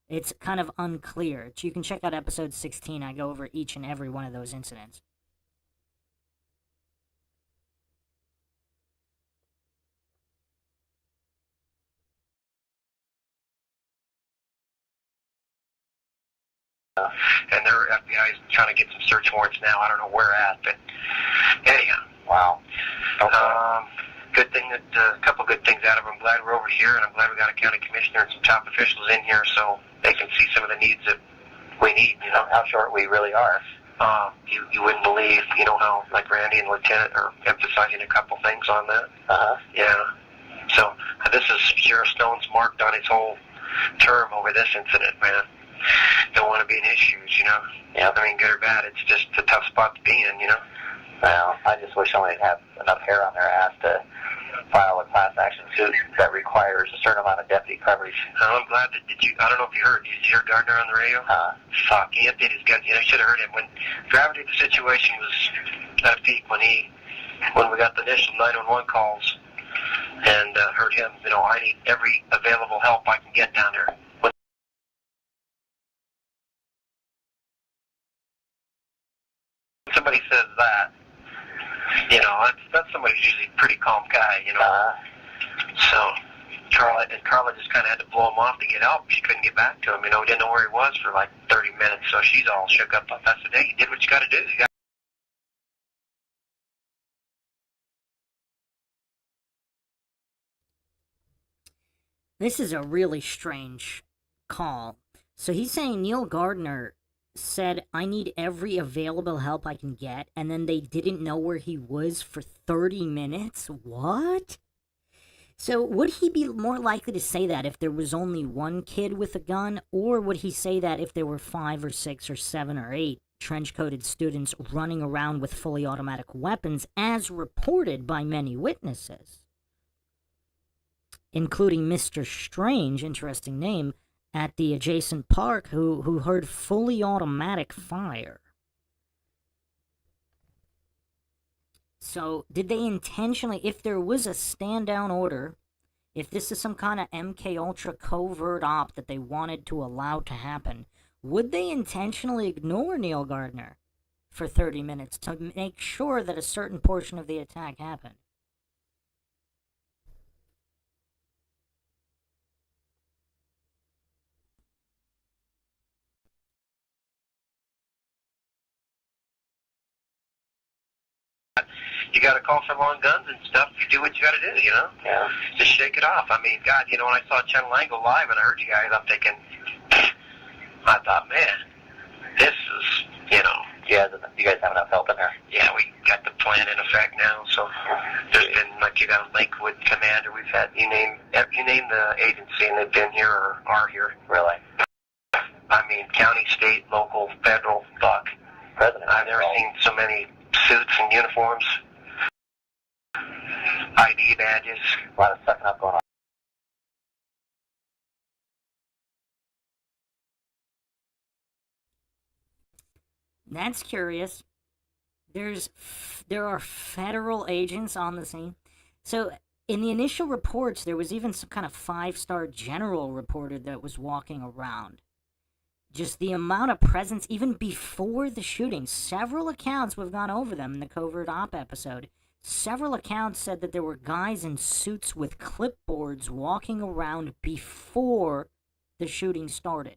It's kind of unclear. You can check out episode 16. I go over each and every one of those incidents. And their FBI's trying to get some search warrants now. I don't know where at, but anyhow. Wow. Okay. Good thing that a couple good things out of it. I'm glad we're over here, and I'm glad we got a county commissioner and some top officials in here so they can see some of the needs that we need. You know How short we really are. You wouldn't believe, you know, how like Randy and Lieutenant are emphasizing a couple things on that. Yeah. So this is Sheriff Stone's marked on his whole term over this incident, man. Don't want to be in issues, you know. Yeah. I mean, good or bad, it's just a tough spot to be in, you know. Well, I just wish somebody had enough hair on their ass to file a class action suit that requires a certain amount of deputy coverage. I'm glad that I don't know if you heard. Did you hear Gardner on the radio? Fuck, he emptied his gun. You know, you should have heard him. When gravity of the situation was at a peak when we got the initial 911 calls and heard him, you know, I need every available help I can get down there. When somebody says that, you know, that's somebody who's usually a pretty calm guy, you know. So Carla just kind of had to blow him off to get help. She couldn't get back to him, you know. Didn't know where he was for like 30 minutes, so she's all shook up. I said, hey, you did what you got to do. This is a really strange call. So he's saying Neil Gardner said, I need every available help I can get, and then they didn't know where he was for 30 minutes? What? So would he be more likely to say that if there was only one kid with a gun, or would he say that if there were 5 or 6 or 7 or 8 trench-coated students running around with fully automatic weapons, as reported by many witnesses, including Mr. Strange, interesting name, at the adjacent park, who heard fully automatic fire? So, did they intentionally, if there was a stand-down order, if this is some kind of MK Ultra covert op that they wanted to allow to happen, would they intentionally ignore Neil Gardner for 30 minutes to make sure that a certain portion of the attack happened? you got to call for long guns and stuff. You do what you got to do, you know? Yeah. Just shake it off. I mean, God, you know, when I saw Channel 9 go live and I heard you guys, I'm thinking, I thought, man, this is, you know. Yeah, you guys have enough help in there? Yeah, we got the plan in effect now, so there's been, like, you got a Lakewood commander, we've had, you name the agency, and they've been here or are here. Really? I mean, county, state, local, federal, fuck. President. I've never seen so many suits and uniforms, ID badges. A lot of sucking up going on. That's curious. There are federal agents on the scene. So in the initial reports, there was even some kind of 5-star general reported that was walking around. Just the amount of presence, even before the shooting. Several accounts, we've gone over them in the Covert Op episode. Several accounts said that there were guys in suits with clipboards walking around before the shooting started.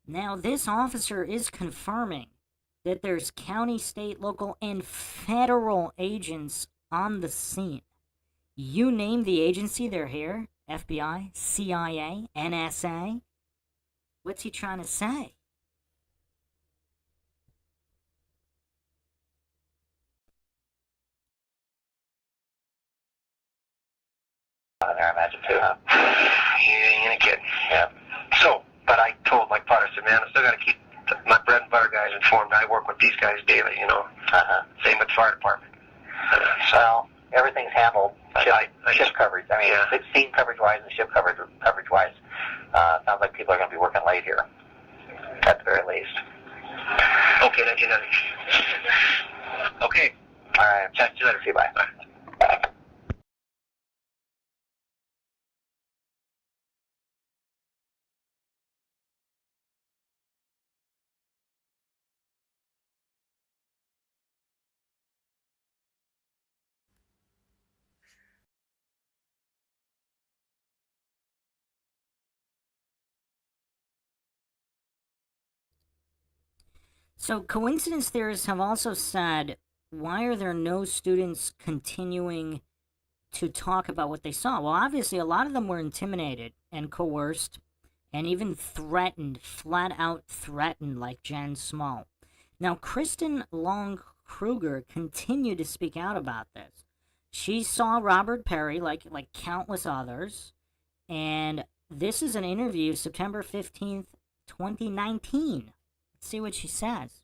Now, this officer is confirming that there's county, state, local, and federal agents on the scene. You name the agency, they're here. FBI, CIA, NSA. What's he trying to say? There, I imagine, too, huh? You ain't gonna kid. Yeah. So, but I told Mike Potter, I said, man, I still gotta keep my bread and butter guys informed. I work with these guys daily, you know. Same with the fire department. Well, everything's handled. Ship just, coverage. I mean, yeah. it's scene coverage-wise and ship coverage-wise. Sounds like people are going to be working late here, at the very least. Okay, 1990. Okay. All right. Chat to you later. See you. Bye. Bye. So, coincidence theorists have also said, why are there no students continuing to talk about what they saw? Well, obviously, a lot of them were intimidated and coerced and even threatened, flat out threatened, like Jen Small. Now, Kristen Long Kruger continued to speak out about this. She saw Robert Perry, like countless others, and this is an interview, September 15th, 2019. Let's see what she says.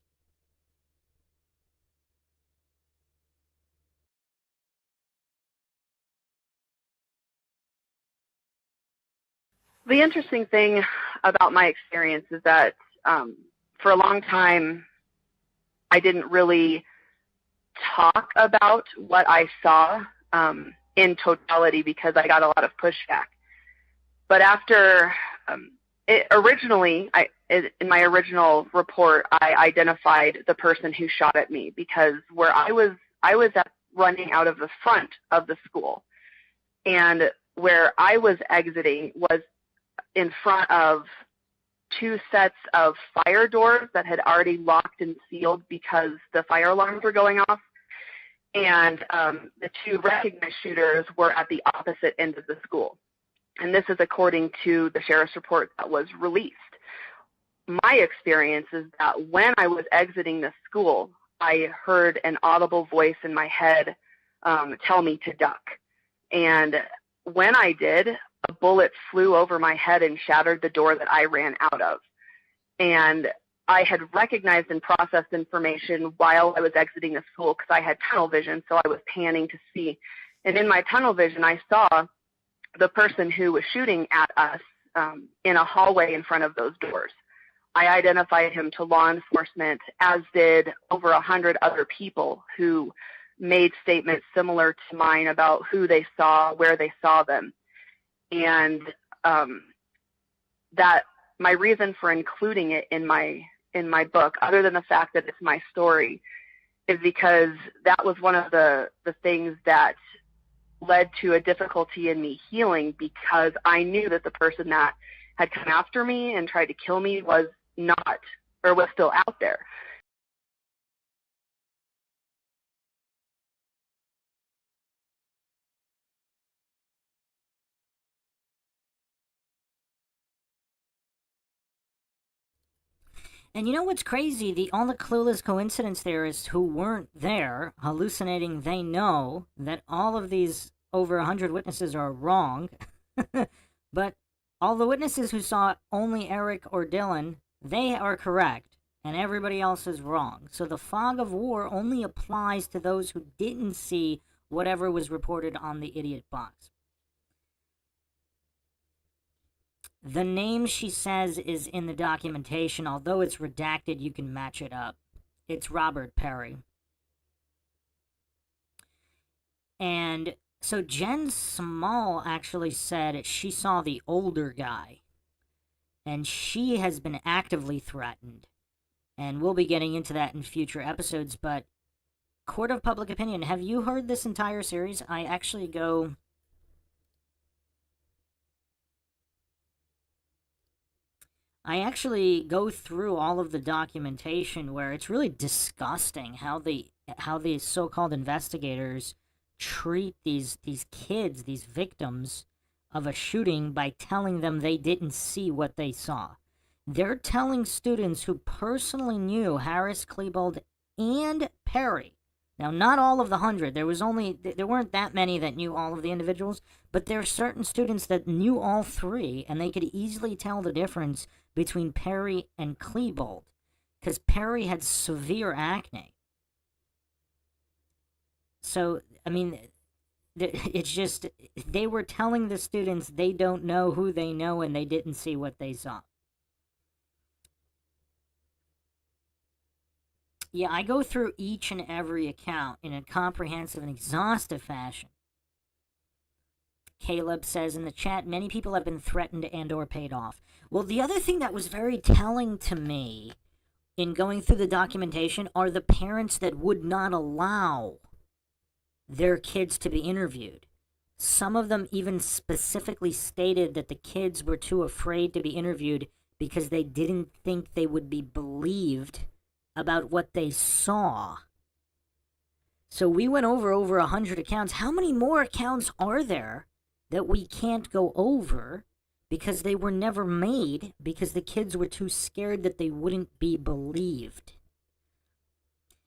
The interesting thing about my experience is that for a long time, I didn't really talk about what I saw in totality because I got a lot of pushback. But after, in my original report, I identified the person who shot at me because where I was running out of the front of the school, and where I was exiting was in front of 2 sets of fire doors that had already locked and sealed because the fire alarms were going off. And the 2 recognized shooters were at the opposite end of the school. And this is according to the sheriff's report that was released. My experience is that when I was exiting the school, I heard an audible voice in my head tell me to duck. And when I did, a bullet flew over my head and shattered the door that I ran out of. And I had recognized and processed information while I was exiting the school because I had tunnel vision, so I was panning to see. And in my tunnel vision, I saw the person who was shooting at us in a hallway in front of those doors. I identified him to law enforcement, as did over 100 other people who made statements similar to mine about who they saw, where they saw them. And that my reason for including it in my book, other than the fact that it's my story, is because that was one of the things that led to a difficulty in me healing, because I knew that the person that had come after me and tried to kill me was not, or was still out there. And you know what's crazy? All the clueless coincidence theorists who weren't there, hallucinating, they know that all of these over 100 witnesses are wrong. But all the witnesses who saw only Eric or Dylan, they are correct, and everybody else is wrong. So the fog of war only applies to those who didn't see whatever was reported on the idiot box. The name, she says, is in the documentation. Although it's redacted, you can match it up. It's Robert Perry. And so Jen Small actually said she saw the older guy. And she has been actively threatened. And we'll be getting into that in future episodes. But Court of Public Opinion, have you heard this entire series? I actually go through all of the documentation where it's really disgusting how the so-called investigators treat these kids, these victims of a shooting, by telling them they didn't see what they saw. They're telling students who personally knew Harris, Klebold, and Perry. Now, not all of the 100. There weren't that many that knew all of the individuals, but there are certain students that knew all three, and they could easily tell the difference between Perry and Klebold, because Perry had severe acne. So, I mean, it's just, they were telling the students they don't know who they know, and they didn't see what they saw. Yeah, I go through each and every account in a comprehensive and exhaustive fashion. Caleb says in the chat, many people have been threatened and or paid off. Well, the other thing that was very telling to me in going through the documentation are the parents that would not allow their kids to be interviewed. Some of them even specifically stated that the kids were too afraid to be interviewed because they didn't think they would be believed about what they saw. So we went over 100 accounts. How many more accounts are there that we can't go over because they were never made because the kids were too scared that they wouldn't be believed?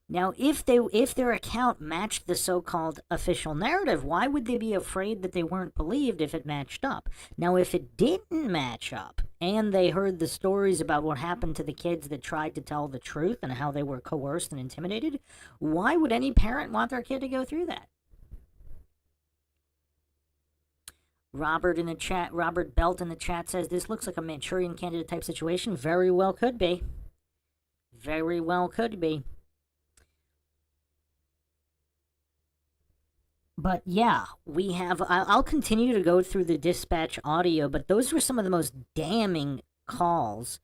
Now, if their account matched the so-called official narrative, why would they be afraid that they weren't believed if it matched up? Now, if it didn't match up, and they heard the stories about what happened to the kids that tried to tell the truth and how they were coerced and intimidated, why would any parent want their kid to go through that? Robert Belt in the chat says, this looks like a Manchurian candidate type situation. Very well could be. Very well could be. But yeah, we have, I'll continue to go through the dispatch audio, but those were some of the most damning calls.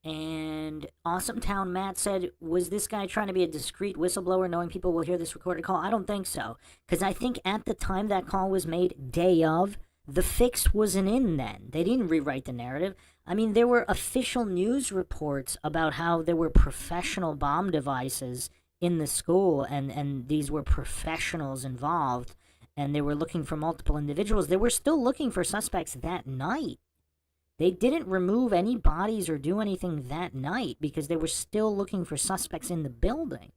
And Awesome Town Matt said, was this guy trying to be a discreet whistleblower knowing people will hear this recorded call? I don't think so. Because I think at the time that call was made, day of, the fix wasn't in then. They didn't rewrite the narrative. I mean, there were official news reports about how there were professional bomb devices in the school, and these were professionals involved, and they were looking for multiple individuals. They were still looking for suspects that night. They didn't remove any bodies or do anything that night because they were still looking for suspects in the building.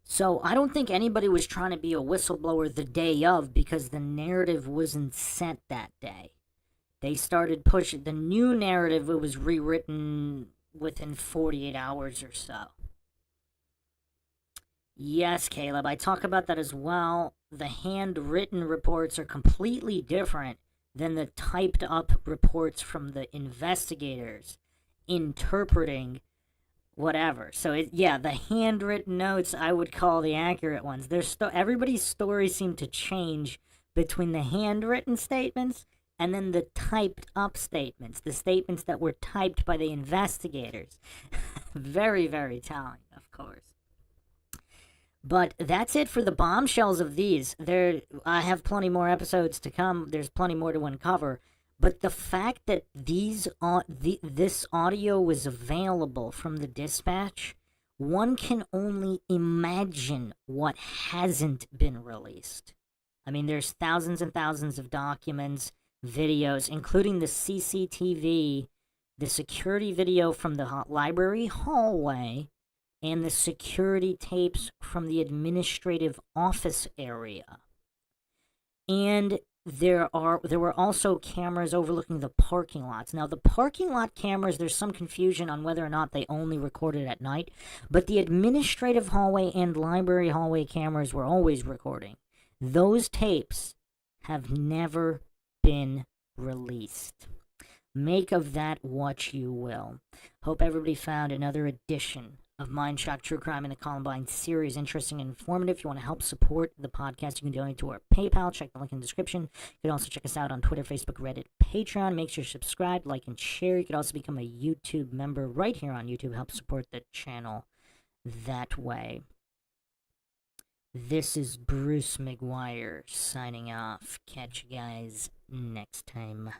So I don't think anybody was trying to be a whistleblower the day of because the narrative wasn't set that day. They started pushing the new narrative. It was rewritten within 48 hours or so. Yes, Caleb, I talk about that as well. The handwritten reports are completely different than the typed up reports from the investigators interpreting whatever. So, the handwritten notes I would call the accurate ones. Everybody's stories seem to change between the handwritten statements and then the typed up statements, the statements that were typed by the investigators. Very, very telling, of course. But that's it for the bombshells of these. I have plenty more episodes to come. There's plenty more to uncover. But the fact that this audio was available from the dispatch one can only imagine what hasn't been released. I mean, there's thousands and thousands of documents, videos, including the CCTV, the security video from the library hallway, and the security tapes from the administrative office area. And there were also cameras overlooking the parking lots. Now, the parking lot cameras, there's some confusion on whether or not they only recorded at night, but the administrative hallway and library hallway cameras were always recording. Those tapes have never been released. Make of that what you will. Hope everybody found another edition of MindShock True Crime in the Columbine series interesting and informative. If you want to help support the podcast, you can donate to our PayPal. Check the link in the description. You can also check us out on Twitter, Facebook, Reddit, Patreon. Make sure you subscribe, like, and share. You can also become a YouTube member right here on YouTube. Help support the channel that way. This is Bruce McGuire signing off. Catch you guys next time.